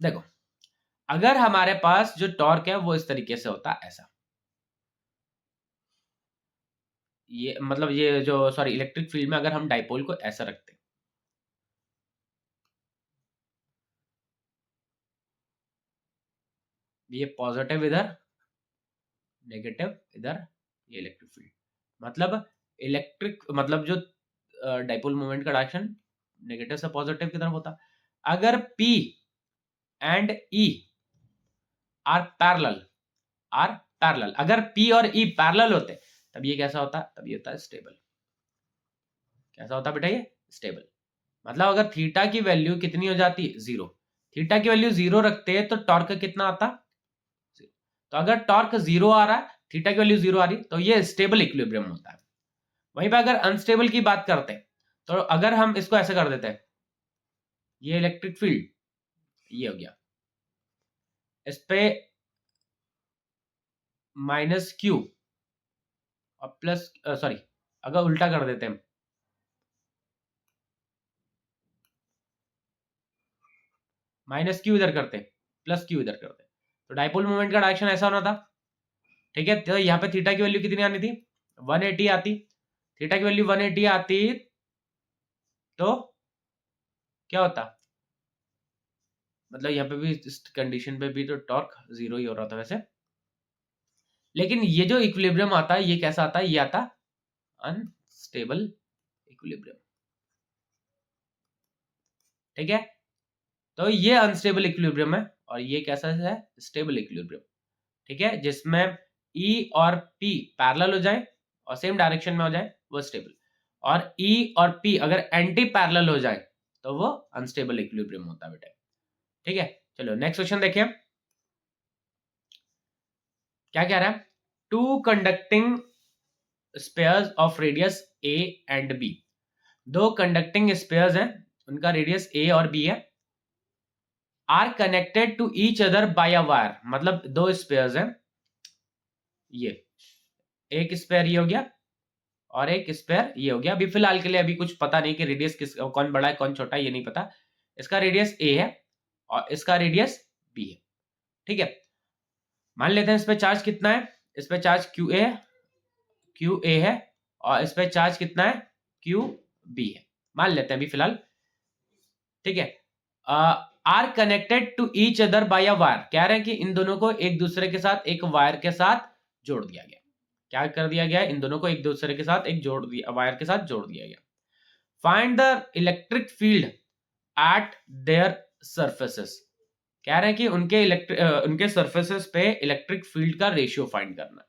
देखो, अगर हमारे पास जो टॉर्क है वो इस तरीके से होता है, ऐसा, ये मतलब ये जो सॉरी इलेक्ट्रिक फील्ड में अगर हम डाइपोल को ऐसा रखते, ये पॉजिटिव इधर, नेगेटिव इधर, ये इलेक्ट्रिक फील्ड, मतलब इलेक्ट्रिक मतलब जो डाइपोल मोमेंट का डायरेक्शन नेगेटिव से पॉजिटिव की तरफ होता। अगर P and E are parallel, अगर P और E पैरेलल होते तब ये कैसा होता, तब ये होता है स्टेबल। कैसा होता बेटा, ये स्टेबल। मतलब अगर थीटा की वैल्यू कितनी हो जाती, जीरो, थीटा की वैल्यू जीरो रखते हैं तो टॉर्क कितना आता, जीरो। तो अगर टॉर्क जीरो आ रहा है, थीटा की वैल्यू जीरो आ रही, तो ये स्टेबल इक्विलिब्रियम होता है। वहीं पे अगर अनस्टेबल की बात करते हैं, तो अगर हम इसको ऐसे कर देते हैं, ये इलेक्ट्रिक फील्ड ये हो गया, इस पे माइनस क्यू और प्लस सॉरी, अगर उल्टा कर देते हैं, माइनस क्यू इधर करते प्लस क्यू इधर करते, तो डाइपोल मोमेंट का डायरेक्शन ऐसा होना था। ठीक है, तो यहाँ पे थीटा की वैल्यू कितनी आनी थी, 180 आती। थीटा की वैल्यू 180 आती तो क्या होता, मतलब यहाँ पे भी इस कंडीशन पे भी तो टॉर्क जीरो ही हो रहा था वैसे, लेकिन ये जो इक्विलिब्रियम आता है ये कैसा आता है, ये आता अनस्टेबल इक्विलिब्रियम। ठीक है, तो ये अनस्टेबल इक्विलिब्रियम है और ये कैसा है, स्टेबल इक्विलिब्रियम। ठीक है, जिसमें E और P पैरेलल हो जाए और सेम डायरेक्शन में हो जाए वो स्टेबल, और E और P अगर एंटी पैरेलल हो जाए तो वो अनस्टेबल इक्विलिब्रियम होता है बेटा। ठीक है, चलो नेक्स्ट क्वेश्चन देखिए, क्या कह रहा है, two conducting spheres of radius A and B, दो कंडक्टिंग स्पेयर्स हैं, उनका रेडियस A और B है, are connected to each other by a wire, मतलब दो स्पेयर्स हैं, ये एक स्पेयर ये हो गया और एक स्पेयर ये हो गया। अभी फिलहाल के लिए अभी कुछ पता नहीं कि रेडियस किस कौन बड़ा है कौन छोटा है, ये नहीं पता। इसका रेडियस A है और इसका रेडियस B है। ठीक है, मान लेते हैं इस पे चार्ज कितना है, इस पे चार्ज QA है और इस पे चार्ज कितना है, QB है, मान लेते हैं अभी फिलहाल। ठीक है, are connected to each other by a wire, कह रहे हैं कि इन दोनों को एक दूसरे के साथ एक वायर के साथ जोड़ दिया गया। क्या कर दिया गया, इन दोनों को एक दूसरे के साथ एक जोड़ दिया, वायर के साथ जोड़ दिया गया। Find the electric field eight there surfaces, कह रहे हैं कि उनके सरफेसेस पे इलेक्ट्रिक फील्ड का रेशियो फाइंड करना है।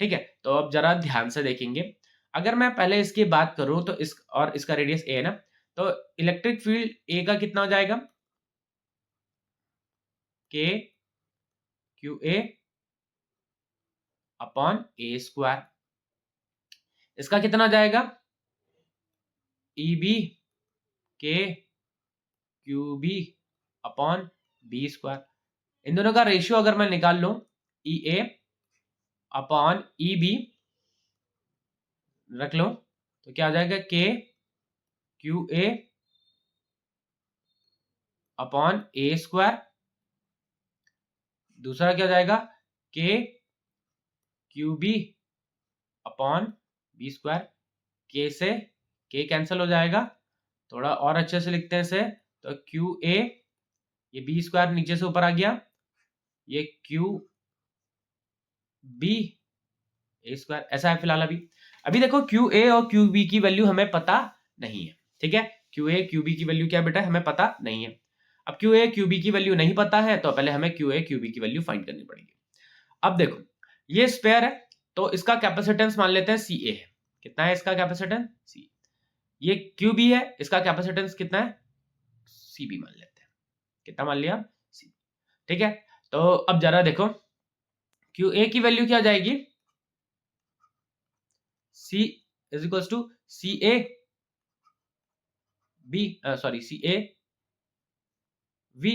ठीक है, तो अब जरा ध्यान से देखेंगे, अगर मैं पहले इसकी बात करूं तो इस और इसका रेडियस A है ना, तो इलेक्ट्रिक फील्ड A का कितना हो जाएगा, K QA upon A square, इसका कितना हो जाएगा, EB K QB upon B square. इन दोनों का रेशियो अगर मैं निकाल लूं, EA अपॉन EB रख लो, तो क्या आ जाएगा, K QA upon A square, दूसरा क्या जाएगा, K QB upon B square. K से K कैंसिल हो जाएगा, थोड़ा और अच्छे से लिखते हैं इसे, तो QA, ये B स्क्वायर नीचे से ऊपर आ गया, ये QB A स्क्वायर, ऐसा है फिलहाल। अभी देखो QA और QB की वैल्यू हमें पता नहीं है। ठीक है, QA QB की वैल्यू क्या बेटा, हमें पता नहीं है। अब QA QB की वैल्यू नहीं पता है तो पहले हमें QA QB की वैल्यू फाइंड करनी पड़ेगी। अब देखो, ये स्पेयर है तो इसका कैपेसिटेंस मान लेते हैं CA है, कितना है इसका कैपेसिटेंस C, ये QB है, इसका कैपेसिटेंस कितना है CB मान लेते हैं, कितना मान लिया C। ठीक है, तो अब जरा देखो QA की वैल्यू क्या जाएगी, C is equal to CA B sorry CA V,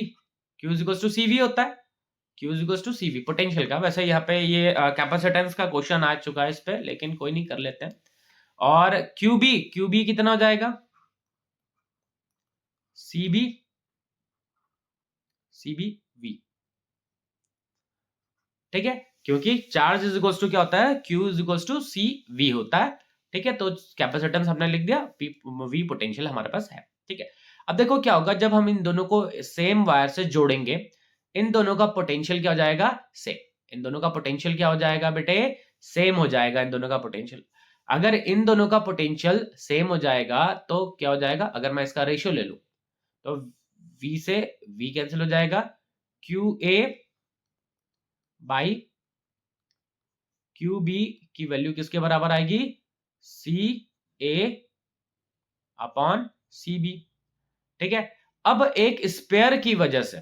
Q is equal to CV होता है, Q is equal to CV potential का। वैसे यहाँ पे ये कैपेसिटेंस का क्वेश्चन आ चुका है इस पे, लेकिन कोई नहीं, कर लेते हैं। और क्यूबी कितना हो जाएगा, सीबी वी। ठीक है, क्योंकि चार्ज इज इक्वल टू क्या होता है, Q is equal to C V होता है। ठीक है, तो कैपेसिटेंस हमने लिख दिया, वी पोटेंशियल हमारे पास है। ठीक है, अब देखो क्या होगा जब हम इन दोनों को सेम वायर से जोड़ेंगे, इन दोनों का पोटेंशियल क्या हो जाएगा, सेम। इन दोनों का पोटेंशियल क्या हो जाएगा बेटे, सेम हो जाएगा इन दोनों का पोटेंशियल। अगर इन दोनों का पोटेंशियल सेम हो जाएगा तो क्या हो जाएगा, अगर मैं इसका रेशियो ले लूं तो V से V कैंसिल हो जाएगा, Q A by Q B की वैल्यू किसके बराबर आएगी, सी ए अपॉन सी बी। ठीक है, अब एक स्पेयर की वजह से,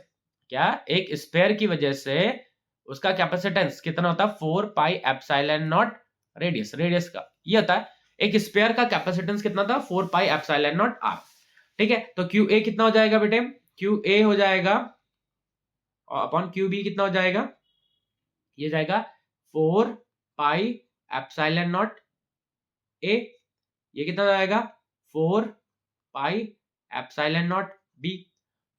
क्या, एक स्पेयर की वजह से उसका कैपेसिटेंस कितना होता है, 4 pi epsilon not radius, radius का ये होता है, एक स्पेयर का कैपेसिटेंस कितना था, 4 पाई एप्सिलॉन नॉट आर। ठीक है, तो क्यू ए कितना हो जाएगा बेटे, क्यू ए हो जाएगा अपॉन क्यू बी कितना हो जाएगा, ये जाएगा 4 पाई एप्सिलॉन नॉट ए, ये कितना हो जाएगा 4 pi epsilon nought B.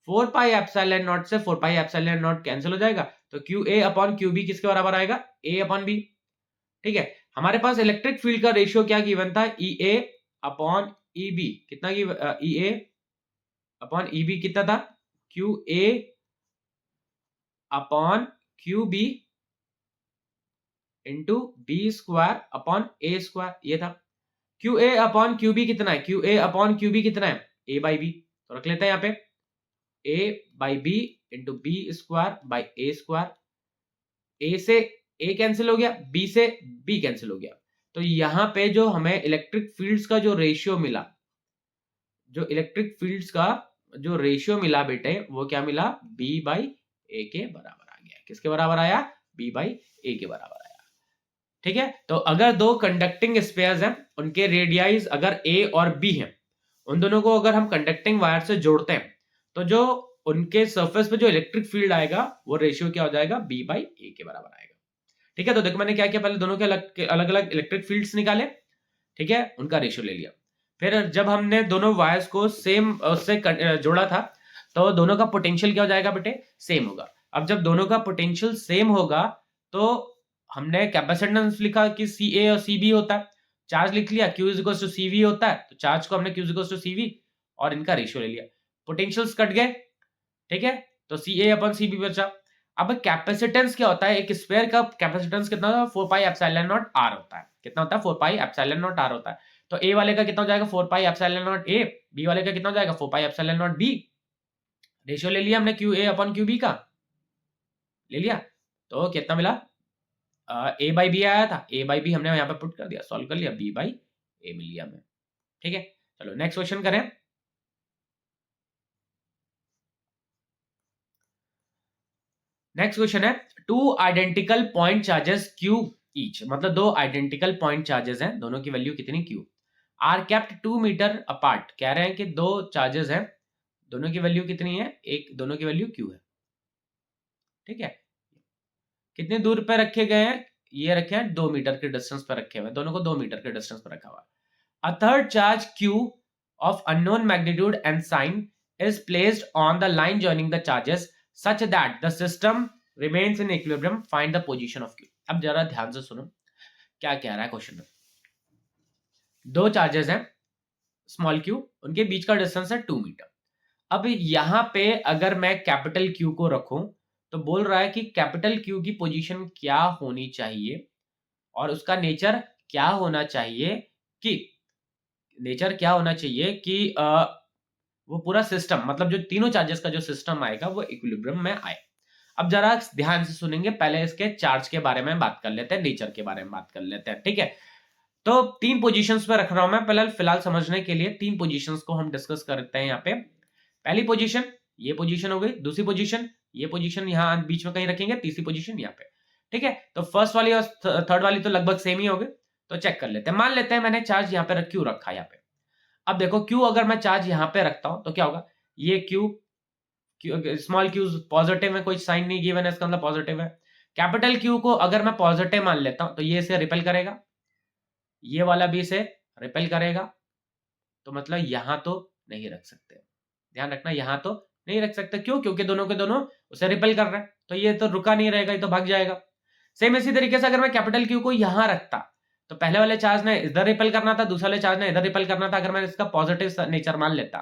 4 pi epsilon nought से 4 पाई एप्सिलॉन नॉट कैंसिल हो जाएगा, तो Q A upon Q B किसके बराबर आएगा, ए अपॉन बी। ठीक है, हमारे पास इलेक्ट्रिक फील्ड का रेशियो क्या गिवन था, ई ए अपॉन ई बी, कितना की ई ए अपॉन ई बी कितना था, Q A upon Q B into B square upon A square, ये था। Q A upon Q B कितना है, Q A upon Q B कितना है, ए बाई बी, तो रख लेते हैं यहाँ पे A by B into B square by A square. A से ए कैंसिल हो गया, बी से बी कैंसिल हो गया, तो यहां पे जो हमें इलेक्ट्रिक फील्ड्स का जो रेशियो मिला, जो इलेक्ट्रिक फील्ड्स का जो रेशियो मिला बेटे, वो क्या मिला, बी बाई ए के बराबर आ गया। किसके बराबर आया, बी बाई ए के बराबर आया। ठीक है, तो अगर दो कंडक्टिंग स्पेयर्स हैं, उनके रेडियाइज अगर ए और बी हैं, उन दोनों को अगर हम कंडक्टिंग वायर से जोड़ते हैं, तो जो उनके सरफेस पे जो इलेक्ट्रिक फील्ड आएगा वो रेशियो क्या हो जाएगा, बी बाई ए के बराबर आएगा। ठीक है, तो देखो मैंने क्या किया, पहले दोनों के अलग अलग इलेक्ट्रिक फील्ड्स निकाले, ठीक है, उनका रेशियो ले लिया। फिर जब हमने दोनों वायर्स को सेम उससे जोड़ा था, तो दोनों का पोटेंशियल क्या हो जाएगा बेटे, सेम होगा। अब जब दोनों का पोटेंशियल सेम होगा, तो हमने कैपेसिटेंस लिखा कि सी ए और सी बी होता है, चार्ज लिख लिया Q is equal to C V होता है, तो चार्ज को हमने Q is equal to C V और इनका रेशियो ले लिया, पोटेंशियल्स कट गए। ठीक है, तो सी ए अपन सी बी बचा। अब कैपेसिटेंस क्या होता है, एक स्फीयर का कैपेसिटेंस कितना होता है, 4 पाई एप्सिलॉन नॉट आर होता है। कितना होता है, 4 पाई एप्सिलॉन नॉट आर होता है। तो ए वाले का कितना हो जाएगा, 4 pi epsilon nought A, B वाले का कितना हो जाएगा, 4 pi epsilon nought B. Ratio ले लिया हमने Q A upon Q B का, ले लिया, तो कितना मिला, ए बाई बी आया था, ए बाई बी हमने यहाँ पे पुट कर दिया, सॉल्व कर लिया, बी बाई ए मिल लिया हमें। ठीक है, चलो नेक्स्ट क्वेश्चन करें। नेक्स्ट क्वेश्चन है, two identical point charges Q each, मतलब दो आइडेंटिकल पॉइंट चार्जेस हैं, दोनों की वैल्यू कितनी, Q, are kept 2 metre apart. कह रहे हैं कि दो चार्जेस हैं, दोनों की वैल्यू कितनी है, एक, दोनों की वैल्यू क्यू है। ठीक है, कितने दूर पे रखे गए हैं, ये रखे हैं 2 मीटर के डिस्टेंस पर रखे हुए, दोनों को 2 मीटर के डिस्टेंस पर रखा हुआ। A third charge Q of unknown magnitude and sign is placed on the line joining the charges such that the system remains in equilibrium. Find the position of q. अब जरा ध्यान से सुनो क्या कह रहा है क्वेश्चन में। दो चार्जेस हैं स्मॉल q, उनके बीच का डिस्टेंस है 2 मीटर। अब यहां पे अगर मैं कैपिटल Q को रखूं, तो बोल रहा है कि कैपिटल Q की पोजीशन क्या होनी चाहिए और उसका नेचर क्या होना चाहिए, कि नेचर क्या होना चाहिए कि वो पूरा सिस्टम, मतलब जो तीनों चार्जेस का जो सिस्टम आएगा वो इक्विलिब्रियम में आए। अब जरा ध्यान से सुनेंगे, पहले इसके चार्ज के बारे में बात कर लेते हैं, नेचर के बारे में बात कर लेते हैं। ठीक है, तो 3 पोजीशंस पे रख रहा हूं मैं, पहले फिलहाल समझने के लिए 3 पोजीशंस को हम डिस्कस करते हैं यहाँ पे। पहली पोजीशन ये पोजीशन हो गई, दूसरी पोजीशन ये पोजीशन यहाँ बीच में कहीं रखेंगे, तीसरी पोजीशन यहाँ पे। ठीक है, तो फर्स्ट वाली और थर्ड वाली तो लगभग सेम ही हो गई, तो चेक कर लेते हैं। मान लेते हैं मैंने चार्ज यहाँ पे क्यू रखा है यहाँ पे। अब देखो Q अगर मैं चार्ज यहां पे रखता हूं तो क्या होगा, ये Q स्मॉल Q पॉजिटिव है, कोई साइन नहीं गिवन है, इसका मतलब पॉजिटिव है। कैपिटल Q को अगर मैं पॉजिटिव मान लेता हूं तो ये इसे रिपेल करेगा, ये वाला भी इसे रिपेल करेगा, तो मतलब यहां तो नहीं रख सकते, ध्यान रखना यहां तो नहीं रख सकते। क्यों? क्योंकि दोनों के दोनों उसे रिपेल कर रहे हैं, तो ये तो रुका नहीं रहेगा, ये तो भाग जाएगा। सेम इसी तरीके से अगर मैं कैपिटल क्यू को यहां रखता, तो पहले वाले चार्ज ने इधर रिपेल करना था, दूसरे वाले चार्ज ने इधर रिपेल करना था। अगर मैं इसका पॉजिटिव नेचर मान लेता,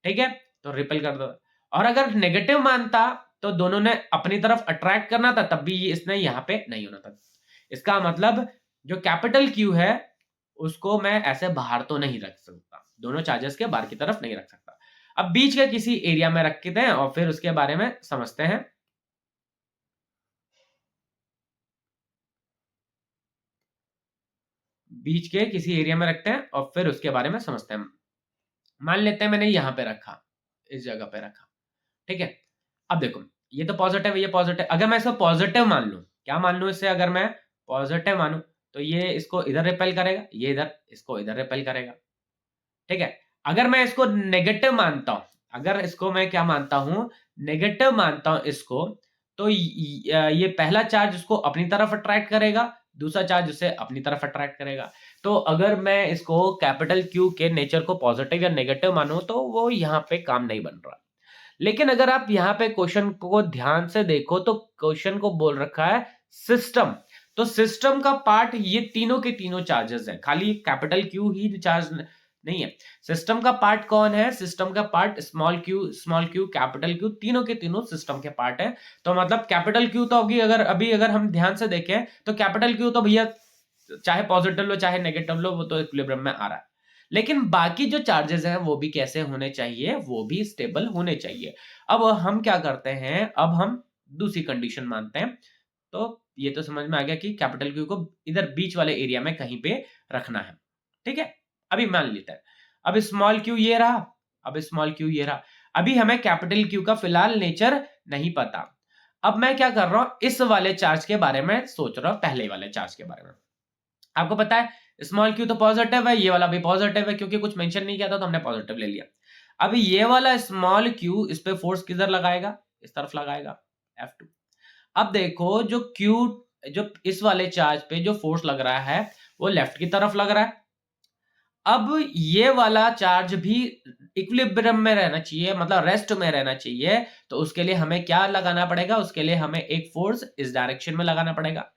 ठीक है, तो रिपेल कर दो। और अगर नेगेटिव मानता तो दोनों ने अपनी तरफ अट्रैक्ट करना था, तब भी इसने यहां पे नहीं होना था। इसका मतलब जो कैपिटल क्यू है उसको मैं ऐसे बाहर तो नहीं रख सकता, दोनों चार्जेस के बाहर की तरफ नहीं रख सकता। अब बीच के किसी एरिया में रख के दें और फिर उसके बारे में समझते हैं। बीच के किसी एरिया में रखते हैं और फिर उसके बारे में समझते हैं। मान लेते हैं मैंने यहां पे रखा, इस जगह पे रखा, ठीक है। अब देखो ये तो पॉजिटिव है, ये पॉजिटिव, अगर मैं इसको पॉजिटिव मान लूं, क्या मान लूं इससे, अगर मैं पॉजिटिव मानूं तो ये इसको इधर रिपेल करेगा, ये इधर इसको इधर रिपेल करेगा, ठीक है। अगर मैं इसको नेगेटिव मानता हूं, अगर इसको मैं क्या मानता हूं, नेगेटिव मानता हूं इसको, तो ये पहला चार्ज उसको अपनी तरफ अट्रैक्ट करेगा, दूसरा चार्ज उसे अपनी तरफ अट्रैक्ट करेगा। तो अगर मैं इसको कैपिटल क्यू के नेचर को पॉजिटिव या नेगेटिव मानूं तो वो यहां पे काम नहीं बन रहा। लेकिन अगर आप यहाँ पे क्वेश्चन को ध्यान से देखो तो क्वेश्चन को बोल रखा है सिस्टम, तो सिस्टम का पार्ट ये तीनों के तीनों चार्जेस हैं, खाली कैपिटल क्यू ही चार्ज नहीं है। सिस्टम का पार्ट कौन है, सिस्टम का part small Q capital Q, तीनों के तीनों सिस्टम के पार्ट है। तो मतलब कैपिटल क्यू तो अभी अगर हम ध्यान से देखें तो कैपिटल क्यू तो भैया चाहे पॉजिटिव लो चाहे नेगेटिव लो वो तो इक्विलिब्रियम में आ रहा है। लेकिन बाकी जो चार्जेस हैं वो भी कैसे होने चाहिए, वो भी स्टेबल होने चाहिए। अब हम क्या करते हैं, अब हम दूसरी कंडीशन मानते हैं। तो ये तो समझ में आ गया कि कैपिटल क्यू को इधर बीच वाले एरिया में कहीं पे रखना है, ठीक है। अभी मान लेते हैं, अब स्मॉल क्यू ये रहा, अब स्मॉल क्यू ये रहा। अभी हमें कैपिटल क्यू का फिलहाल नेचर नहीं पता। अब मैं क्या कर रहा हूं, इस वाले चार्ज के बारे में सोच रहा हूं, पहले वाले चार्ज के बारे में। आपको पता है स्मॉल क्यू तो पॉजिटिव है, ये वाला भी पॉजिटिव है, क्योंकि कुछ मेंशन नहीं किया था तो हमने पॉजिटिव ले लिया। अभी ये वाला स्मॉल क्यू इस पे फोर्स किधर लगाएगा, इस तरफ लगाएगा, F2। अब देखो जो क्यू, जो इस वाले चार्ज पे जो फोर्स लग रहा है वो लेफ्ट की तरफ लग रहा है। अब ये वाला चार्ज भी इक्विलिब्रियम में रहना चाहिए, मतलब रेस्ट में रहना चाहिए। तो उसके लिए हमें क्या लगाना पड़ेगा, उसके लिए हमें एक फोर्स इस डायरेक्शन में लगाना पड़ेगा।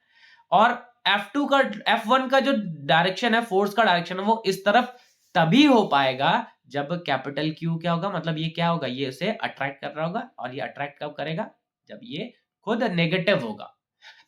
और F2 का F1 का जो डायरेक्शन है, फोर्स का डायरेक्शन है, वो इस तरफ तभी हो पाएगा जब कैपिटल क्यू क्या होगा, मतलब ये क्या होगा, ये इसे अट्रैक्ट कर रहा होगा। और ये अट्रैक्ट कब करेगा, जब ये खुद नेगेटिव होगा।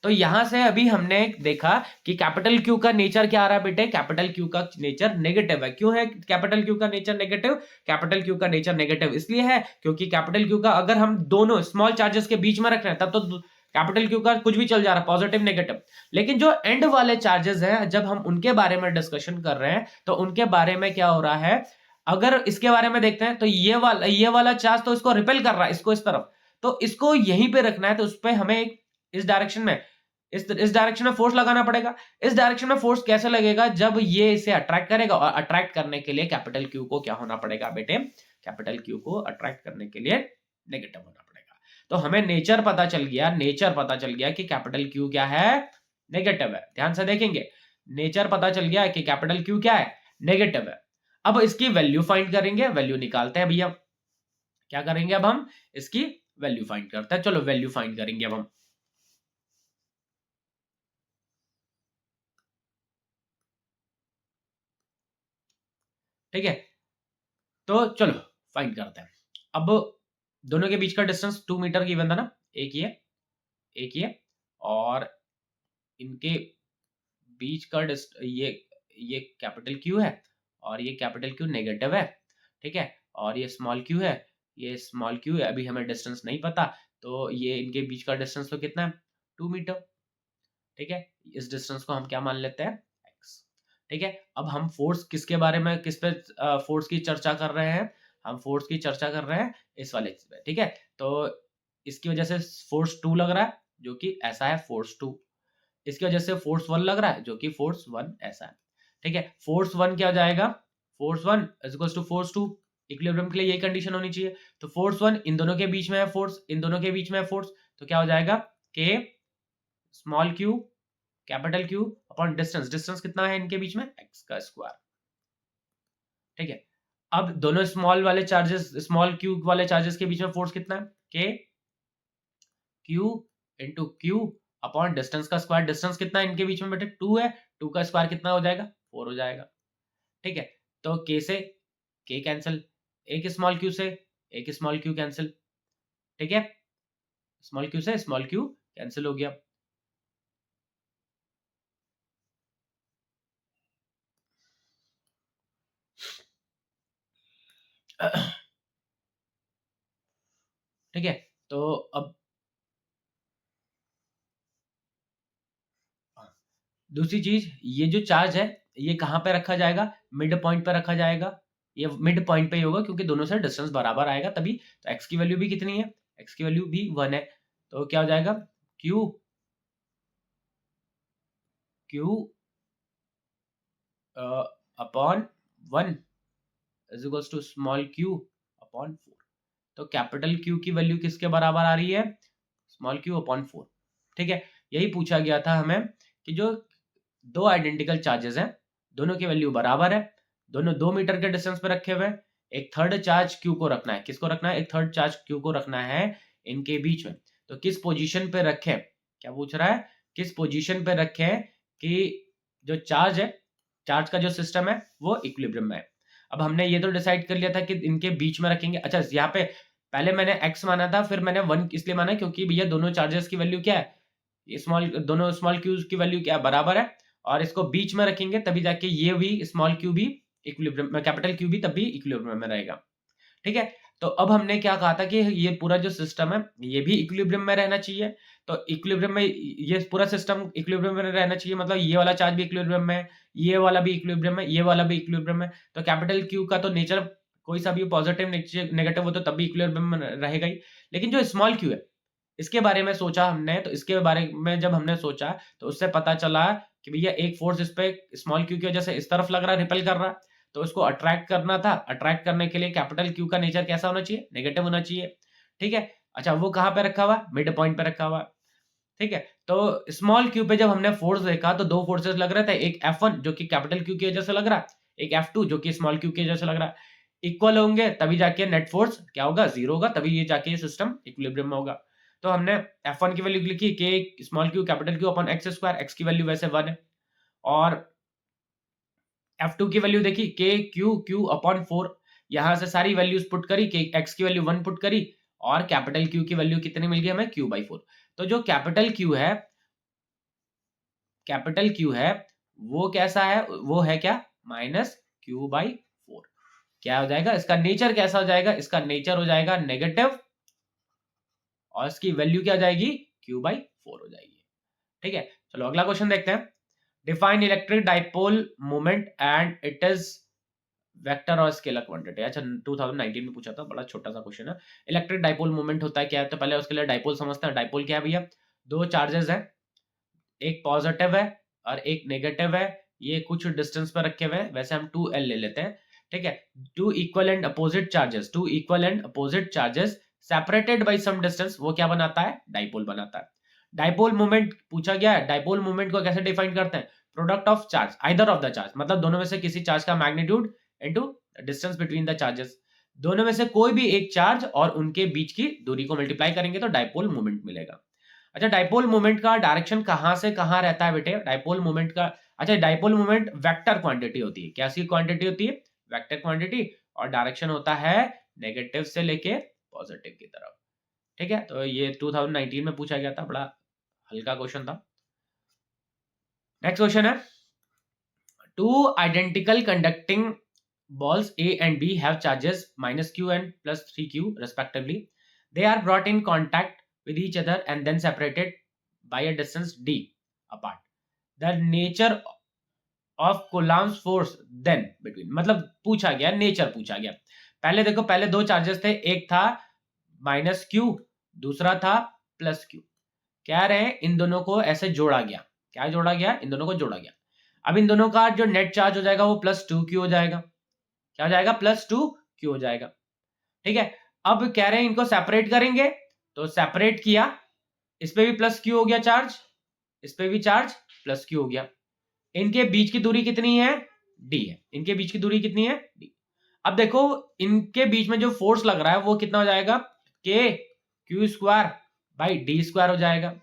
तो यहां से अभी हमने देखा कि कैपिटल क्यू का नेचर क्या आ रहा है बेटे, कैपिटल क्यू का नेचर नेगेटिव है। क्यों है कैपिटल क्यू का नेचर नेगेटिव, कैपिटल क्यू का नेचर नेगेटिव इसलिए है क्योंकि कैपिटल क्यू का अगर हम दोनों स्मॉल चार्जेस के बीच में रख रहे हैं तब तो कैपिटल क्यू का कुछ भी चल जा रहा है, पॉजिटिव नेगेटिव। लेकिन जो एंड वाले चार्जेस हैं, जब हम उनके बारे में डिस्कशन कर रहे हैं तो उनके बारे में क्या हो रहा है, अगर इसके बारे में देखते हैं तो ये वाला चार्ज तो इसको रिपेल कर रहा है, इसको इस तरफ, तो इसको यहीं पे रखना है। तो उस पर हमें इस डायरेक्शन में इस डायरेक्शन में फोर्स लगाना पड़ेगा। इस डायरेक्शन में फोर्स कैसे लगेगा, जब ये इसे अट्रैक्ट करेगा। और अट्रैक्ट करने के लिए कैपिटल क्यू को क्या होना पड़ेगा बेटे, कैपिटल क्यू को अट्रैक्ट करने के लिए नेगेटिव होना पड़ेगा। तो हमें नेचर पता चल गया, नेचर पता चल गया कि कैपिटल क्यू क्या है, नेगेटिव है। ध्यान से देखेंगे, नेचर पता चल गया कि कैपिटल क्यू क्या है, नेगेटिव है। अब इसकी वैल्यू फाइंड करेंगे, वैल्यू निकालते हैं भैया। क्या करेंगे अब हम, इसकी वैल्यू फाइंड करते हैं। चलो वैल्यू फाइंड करेंगे अब हम। ठीक है, तो चलो फाइंड करते हैं। अब दोनों के बीच का डिस्टेंस 2 मीटर गिवन था ना, एक ये और इनके बीच का ये कैपिटल क्यू है और ये कैपिटल क्यू नेगेटिव है, ठीक है। और ये स्मॉल क्यू है, ये स्मॉल क्यू है। अभी हमें डिस्टेंस नहीं पता, तो ये इनके बीच का डिस्टेंस तो कितना है, 2 मीटर, ठीक है। इस डिस्टेंस को हम क्या मान लेते हैं, x, ठीक है। अब हम फोर्स किसके बारे में, किस पे फोर्स की चर्चा कर रहे हैं, हम फोर्स की चर्चा कर रहे हैं इस वाले पे, ठीक है। तो इसकी वजह से फोर्स 2 लग रहा है, जो कि ऐसा है फोर्स 2। इसकी वजह से फोर्स 1 लग रहा है, जो कि फोर्स 1 ऐसा है, ठीक है। फोर्स 1 क्या हो जाएगा, force 1 is equal to force 2। Equilibrium के लिए यही कंडीशन होनी चाहिए। तो फोर्स 1 इन दोनों के बीच में है, फोर्स इन दोनों के बीच में है फोर्स, तो क्या हो जाएगा, के small Q capital Q upon distance, distance कितना है इनके बीच में, x का स्क्वायर, ठीक है। अब दोनों स्मॉल वाले चार्जेस, स्मॉल क्यू वाले चार्जेस के बीच में फोर्स कितना है, के Q into Q upon distance का स्क्वायर। डिस्टेंस कितना है इनके बीच में बेटे, 2 है, 2 का स्क्वायर कितना हो जाएगा, 4 हो जाएगा। ठीक है, तो के से के कैंसिल, एक स्मॉल क्यू से एक स्मॉल क्यू कैंसिल। ठीक है, स्मॉल क्यू से स्मॉल क्यू कैंसिल हो गया। ठीक है, तो अब दूसरी चीज, ये जो चार्ज है ये कहां पे रखा जाएगा, मिड पॉइंट पे रखा जाएगा। ये मिड पॉइंट पे ही होगा क्योंकि दोनों से डिस्टेंस बराबर आएगा तभी। तो एक्स की वैल्यू भी कितनी है, एक्स की वैल्यू भी 1 है। तो क्या हो जाएगा, Q Q upon 1 is equals to small Q upon 4। तो कैपिटल क्यू की वैल्यू किसके बराबर आ रही है, स्मॉल क्यू अपॉन 4। ठीक है, यही पूछा गया था हमें कि जो दो आइडेंटिकल चार्जेस हैं, दोनों की वैल्यू बराबर है, दोनों 2 मीटर के डिस्टेंस पे रखे हुए हैं, एक थर्ड चार्ज क्यू को रखना है, किसको रखना है, एक थर्ड चार्ज क्यू को रखना है इनके बीच में। तो किस पोजीशन पे रखें, क्या पूछ रहा है, किस पोजीशन पे रखें कि जो चार्ज है, चार्ज का जो सिस्टम है वो इक्विलिब्रियम में है। अब हमने ये तो डिसाइड कर लिया था कि इनके बीच में रखेंगे। अच्छा, यहाँ पे पहले मैंने x माना था, फिर मैंने 1 इसलिए माना क्योंकि भैया दोनों चार्जेस की वैल्यू क्या है, स्मॉल, दोनों स्मॉल क्यूज की वैल्यू क्या है, बराबर है। और इसको बीच में रखेंगे तभी जाके ये भी स्मॉल क्यू भी इक्विलिब्रियम में, कैपिटल क्यू भी तब भी इक्विलिब्रियम में रहेगा। ठीक है, तो अब हमने क्या कहा था कि ये पूरा जो सिस्टम है ये भी इक्विलिब्रियम में रहना चाहिए। तो इक्विलिब्रियम में ये पूरा सिस्टम इक्विलिब्रियम में रहना चाहिए, मतलब ये वाला चार्ज भी इक्विलिब्रियम में है, ये वाला भी इक्विलिब्रियम में, ये वाला भी इक्विलिब्रियम में। तो कैपिटल क्यू का तो नेचर कोई सा भी पॉजिटिव नेगेटिव हो तो तब भी इक्विलिब्रियम में रहेगा ही। लेकिन जो स्मॉल क्यू है इसके बारे में सोचा हमने, तो इसके बारे में जब हमने सोचा तो उससे पता चला कि भैया एक फोर्स इस पे स्मॉल क्यू की वजह से इस तरफ लग रहा है, रिपेल कर रहा है, तो उसको अट्रैक्ट करना था। अट्रैक्ट करने के लिए कैपिटल क्यू का नेचर कैसा होना चाहिए, नेगेटिव होना चाहिए। ठीक है, अच्छा वो कहां पे रखा हुआ, मिड पॉइंट पे रखा हुआ। ठीक है, तो स्मॉल क्यू पे जब हमने फोर्स देखा तो दो फोर्सेस लग रहे थे, एक F1 जो कि कैपिटल क्यू की वजह से लग रहा है, एक F2 जो कि स्मॉल क्यू की वजह से लग रहा है। इक्वल होंगे तभी जाके नेट फोर्स क्या होगा, जीरो होगा, तभी ये जाके ये सिस्टम इक्विलिब्रियम में होगा। तो हमने F1 की वैल्यू लिखी के small Q capital Q upon x square, x की वैल्यू वैसे 1 है। और F2 की वैल्यू देखी के क्यू क्यू अपॉन 4, यहां से सारी वैल्यूज पुट करी, के एक्स की वैल्यू 1 पुट करी, और कैपिटल क्यू की वैल्यू कितनी मिल गई हमें, Q/4। तो जो कैपिटल क्यू है, कैपिटल क्यू है वो कैसा है, वो है क्या, -Q/4। क्या हो जाएगा, इसका नेचर कैसा हो जाएगा, इसका नेचर हो जाएगा नेगेटिव, और इसकी वैल्यू क्या हो जाएगी, Q/4 हो जाएगी। ठीक है, चलो अगला क्वेश्चन देखते हैं। Define electric dipole moment and it is vector और स्केलर क्वांटिटी। अच्छा, 2019 में पूछा था, बड़ा छोटा सा क्वेश्चन है। इलेक्ट्रिक डाइपोल मोमेंट होता है क्या है, तो पहले उसके लिए डाइपोल समझते हैं। डाइपोल क्या है भैया, दो चार्जेस है, एक पॉजिटिव है और एक नेगेटिव है, ये कुछ डिस्टेंस पर रखे हुए हैं, वैसे हम 2L ले लेते हैं। ठीक है, two equal and opposite charges, two equal and opposite charges separated by some distance, वो क्या बनाता है, डाइपोल बनाता है। डाइपोल मोमेंट पूछा गया है, डाइपोल मोमेंट को कैसे डिफाइन करते हैं, product of charge, either of the charge, मतलब दोनों में से किसी चार्ज का magnitude into distance between the charges, दोनों में से कोई भी एक चार्ज और उनके बीच की दूरी को मल्टीप्लाई करेंगे तो डाइपोल मोमेंट मिलेगा। अच्छा, डाइपोल मोमेंट का डायरेक्शन कहां से कहां रहता है बेटे, डाइपोल मोमेंट का, अच्छा डाइपोल मोमेंट वेक्टर क्वांटिटी होती है, कैसी क्वांटिटी होती है, वेक्टर क्वांटिटी, और डायरेक्शन होता है नेगेटिव से लेके पॉजिटिव की तरफ। ठीक है, तो ये 2019 में पूछा गया था, बड़ा हल्का क्वेश्चन था। नेक्स्ट क्वेश्चन है, two identical conducting balls A and B have charges -Q and +3Q respectively. They are brought in contact with each other and then separated by a distance d apart. The nature of Coulomb's force then between, मतलब पूछा गया, nature पूछा गया। पहले देखो, पहले दो charges थे, एक था -Q, दूसरा था +Q। कह रहे हैं इन दोनों को ऐसे जोड़ा गया, क्या जोड़ा गया, इन दोनों को जोड़ा गया। अब इन दोनों का जो नेट चार्ज हो जाएगा वो +2Q हो जाएगा, क्या हो जाएगा, +2Q हो जाएगा। ठीक है, अब कह रहे हैं इनको सेपरेट करेंगे, तो सेपरेट किया, इस पे भी +Q हो गया चार्ज, इस पे भी चार्ज +Q हो गया। इनके बीच की दूरी कितनी है, d है, इनके बीच की दूरी कितनी है, d। अब देखो इनके बीच में जो फोर्स लग रहा है वो कितना हो जाएगा, के Q square by D square हो जाएगा।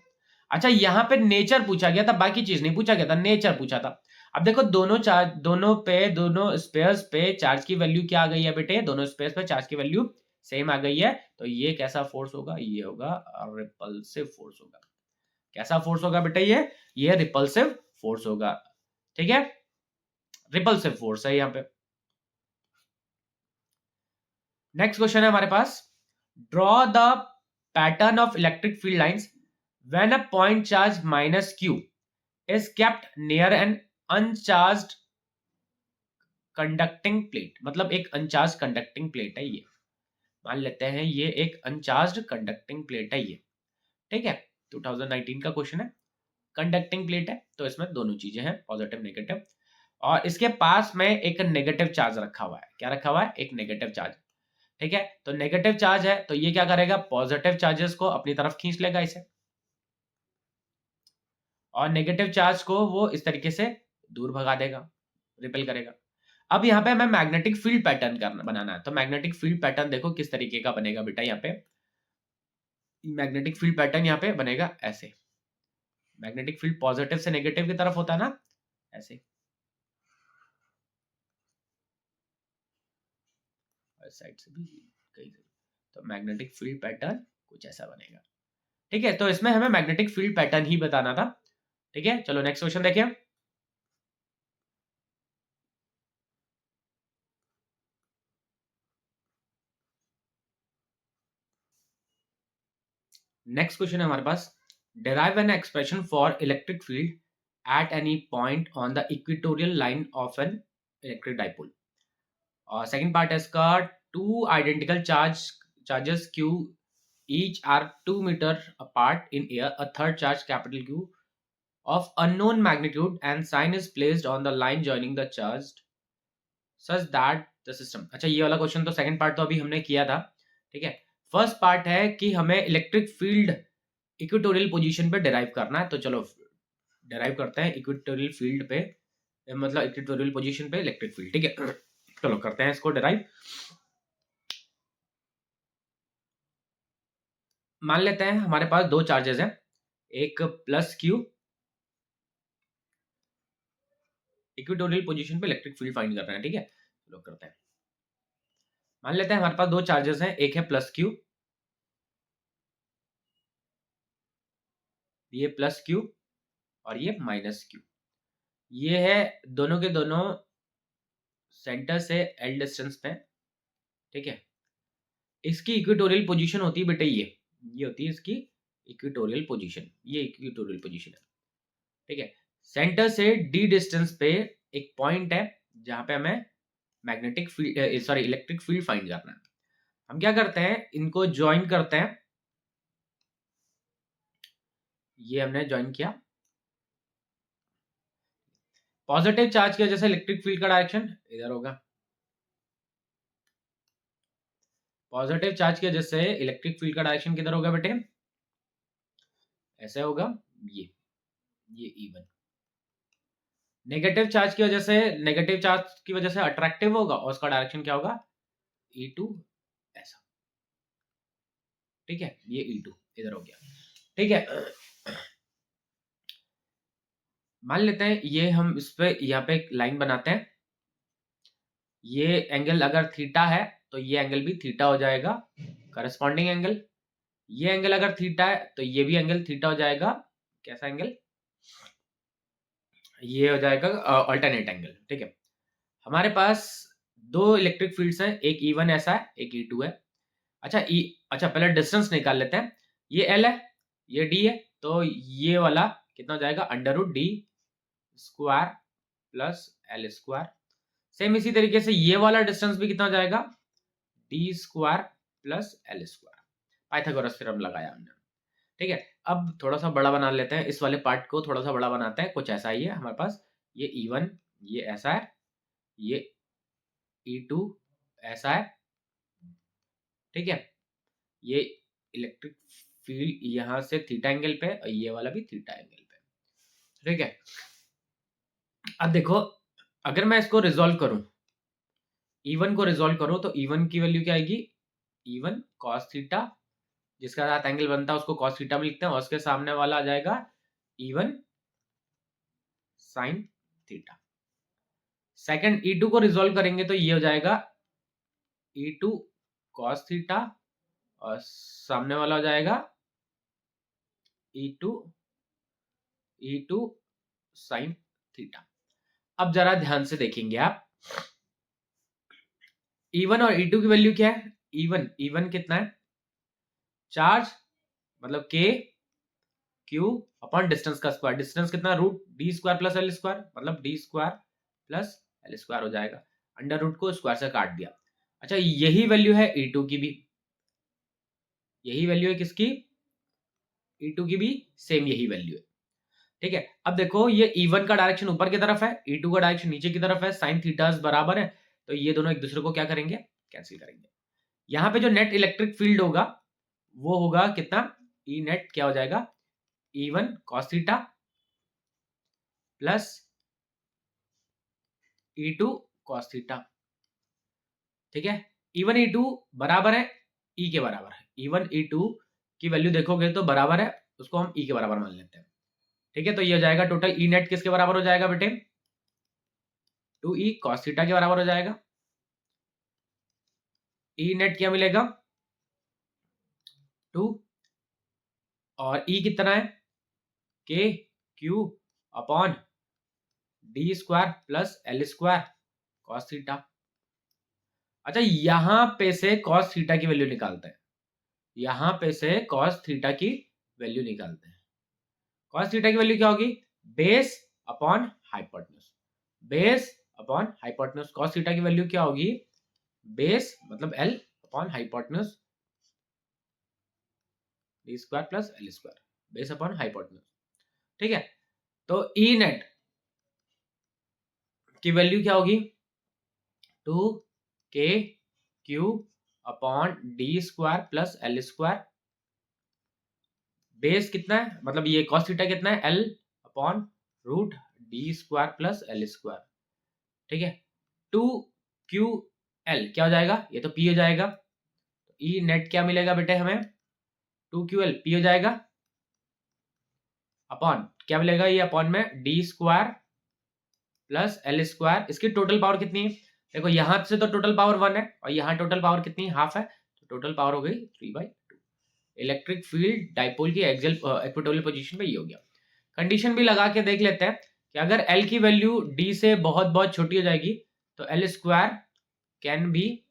अच्छा यहां पे नेचर पूछा गया था, बाकी चीज नहीं पूछा गया था, नेचर पूछा था। अब देखो दोनों चार्ज, दोनों स्पेयर्स पे चार्ज की वैल्यू क्या आ गई है बेटे, दोनों स्पेयर्स पे चार्ज की वैल्यू सेम आ गई है। तो ये कैसा फोर्स होगा, ये होगा रिपल्सिव फोर्स होगा। कैसा फोर्स होगा बेटे, ये रिपल्सिव फोर्स होगा। ठीक है, रिपल्सिव फोर्स है यहाँ पे। नेक्स्ट क्वेश्चन है हमारे पास, draw the pattern of electric field lines when a point charge minus Q is kept near an uncharged conducting plate. मतलब एक अनचार्ज कंडक्टिंग प्लेट है ये, मान लेते हैं ये एक अनचार्ज्ड कंडक्टिंग प्लेट है ये। ठीक है, 2019 का क्वेश्चन है, कंडक्टिंग प्लेट है तो इसमें दोनों चीजें हैं, पॉजिटिव नेगेटिव, और इसके पास में एक नेगेटिव चार्ज रखा हुआ है। क्या रखा हुआ है, एक नेगेटिव चार्ज। ठीक है, तो नेगेटिव चार्ज है तो ये क्या करेगा, पॉजिटिव चार्जेस को अपनी तरफ खींच लेगा इसे, और नेगेटिव चार्ज को वो इस तरीके से दूर भगा देगा, रिपेल करेगा। अब यहाँ पे हमें मैग्नेटिक फील्ड पैटर्न करना बनाना है, तो मैग्नेटिक फील्ड पैटर्न देखो किस तरीके का बनेगा बेटा। यहाँ पे मैग्नेटिक फील्ड पैटर्न यहाँ पे बनेगा ऐसे, मैग्नेटिक फील्ड पॉजिटिव से नेगेटिव की तरफ होता है ना, ऐसे साइड से भी कहीं से, तो मैग्नेटिक फील्ड पैटर्न कुछ ऐसा बनेगा। ठीक है, तो इसमें हमें मैग्नेटिक फील्ड पैटर्न ही बताना था। ठीक है, चलो नेक्स्ट क्वेश्चन देखिए। नेक्स्ट क्वेश्चन है हमारे पास, derive an expression for electric field at any point on the equatorial line of an electric dipole। और सेकंड पार्ट है इसका, two identical charges q each are 2 meter apart in air, a third charge capital Q of unknown magnitude and sign is placed on the line joining the charged such that the system। अच्छा ये वाला question तो second part तो अभी हमने किया था। ठीक है, फर्स्ट पार्ट है कि हमें इलेक्ट्रिक फील्ड इक्वेटोरियल पोजीशन पे डिराइव करना है। तो चलो डिराइव करते हैं इक्वेटोरियल फील्ड पे, मतलब इक्वेटोरियल पोजीशन पे इलेक्ट्रिक फील्ड। ठीक है, चलो करते हैं इसको डिराइव। मान लेते हैं हमारे पास दो चार्जेस हैं, एक प्लस क्यू, इक्वेटोरियल पोजीशन पे इलेक्ट्रिक फील्ड फाइंड कर रहे हैं। ठीक है, चलो करते हैं। मान लेते हैं हमारे पास दो चार्जेस हैं, एक है प्लस क्यू, ये प्लस क्यू और ये माइनस क्यू। ये है दोनों के दोनों सेंटर से एल डिस्टेंस पे। ठीक है, इसकी इक्वेटोरियल पोजीशन होती है बेटे ये होती है इसकी इक्वेटोरियल पोजीशन, ये इक्वेटोरियल पोजीशन है। ठीक है, सेंटर से डी डिस्टेंस पे एक पॉइंट है जहां पे हमें magnetic field sorry electric field find करना है। हम क्या करते हैं, इनको ज्वाइन करते हैं, ये हमने ज्वाइन किया। पॉजिटिव चार्ज की वजह से इलेक्ट्रिक फील्ड का डायरेक्शन इधर होगा, पॉजिटिव चार्ज की वजह से इलेक्ट्रिक फील्ड का डायरेक्शन किधर होगा बेटे, ऐसे होगा, ये E1। नेगेटिव चार्ज की वजह से, नेगेटिव चार्ज की वजह से अट्रैक्टिव होगा और उसका डायरेक्शन क्या होगा, E2 ऐसा। ठीक है, ये E2 इधर हो गया। ठीक है, मान लेते हैं ये हम इस पे यहाँ पे एक लाइन बनाते हैं, ये एंगल अगर थीटा है तो ये एंगल भी थीटा हो जाएगा, करस्पॉन्डिंग एंगल। ये एंगल अगर थीटा है तो ये भी एंगल थीटा हो जाएगा। कैसा एंगल, ये हो जाएगा अल्टरनेट एंगल। ठीक है, हमारे पास दो इलेक्ट्रिक फील्ड्स हैं, एक E1 ऐसा है, एक E2 है। अच्छा पहले डिस्टेंस निकाल लेते हैं, ये L है, ये D है, तो ये वाला कितना हो जाएगा, √D square plus L square. Same इसी तरीके से ये वाला डिस्टेंस भी कितना हो जाएगा, D square plus L square. Pythagoras theorem लगाया हमने। ठीक है, अब थोड़ा सा बड़ा बना लेते हैं, इस वाले पार्ट को थोड़ा सा बड़ा बनाते हैं। कुछ ऐसा ही है हमारे पास, ये E1 ये ऐसा है, ये E2 ऐसा है। ठीक है, ये इलेक्ट्रिक फील्ड यहां से थीटा एंगल पे और ये वाला भी थीटा एंगल पे। ठीक है, अब देखो अगर मैं इसको रिजॉल्व करूं E1 को रिजोल्व करो तो E1 की वैल्यू क्या आएगी, E1 cos थीटा, जिसका साथ एंगल बनता है उसको cos थीटा में लिखते हैं, और उसके सामने वाला आ जाएगा E1 sin theta. Second E2 को रिजोल्व करेंगे तो ये हो जाएगा E2 cos थीटा, और सामने वाला हो जाएगा E2 sin थीटा। अब जरा ध्यान से देखेंगे आप, E1 और E2 की वैल्यू क्या है, E1 कितना है, चार्ज मतलब K Q अपॉन डिस्टेंस का स्क्वायर, डिस्टेंस कितना root D square plus L square, मतलब D square plus L square हो जाएगा, अंडर रूट को स्क्वायर से काट दिया। अच्छा यही वैल्यू है E2 की भी, यही वैल्यू है किसकी, E2 की भी सेम यही वैल्यू है। ठीक है, अब देखो ये E1 का डायरेक्शन ऊपर की तरफ है, E2 का डायरेक्शन नीचे की तरफ है, साइन थीटास बराबर है, तो ये दोनों एक दूसरे को क्या करेंगे, कैंसिल करेंगे। यहाँ पे जो नेट इलेक्ट्रिक फील्ड होगा वो होगा कितना, ई नेट क्या हो जाएगा, E1 cos theta plus E2 cos theta. ठीक है, E1 E2 बराबर है E के बराबर है, E1 E2 की वैल्यू देखोगे तो बराबर है, उसको हम E के बराबर मान लेते हैं। ठीक है, तो ये हो जाएगा टोटल ई नेट किसके बराबर हो जाएगा बेटे, 2E cos थीटा के बराबर हो जाएगा। ई नेट क्या मिलेगा 2, और E कितना है K Q upon D square plus L square cos theta. अच्छा यहां पे से कॉस थीटा की वैल्यू निकालते हैं, यहां पे से कॉस थीटा की वैल्यू निकालते हैं। कॉस थीटा की वैल्यू क्या होगी, base upon hypotenuse, base upon hypotenuse. Cos theta की वैल्यू क्या होगी, बेस मतलब L upon hypotenuse D square plus L square, base upon hypotenuse. ठीक है, तो ई नेट की वैल्यू क्या होगी, 2K Q upon D square plus L square, base कितना है मतलब ये कॉस थीटा कितना है, L upon root D square plus L square. ठीक है, 2QL क्या हो जाएगा, ये तो P हो जाएगा, ई नेट क्या मिलेगा बेटे हमें, 2QL P हो जाएगा, अपॉन क्या मिलेगा, ये अपॉन में D square plus L square. इसकी टोटल पावर कितनी है, देखो यहां से तो टोटल पावर 1 है, और यहाँ टोटल पावर कितनी है, हाफ है, तो टोटल पावर हो गई 3/2। इलेक्ट्रिक फील्ड डाइपोल की एक्सियल इक्वेटोरियल पोजीशन पे ये हो गया। कंडीशन भी लगा के देख लेते हैं कि अगर एल की वैल्यू डी से बहुत बहुत छोटी हो जाएगी तो L square can be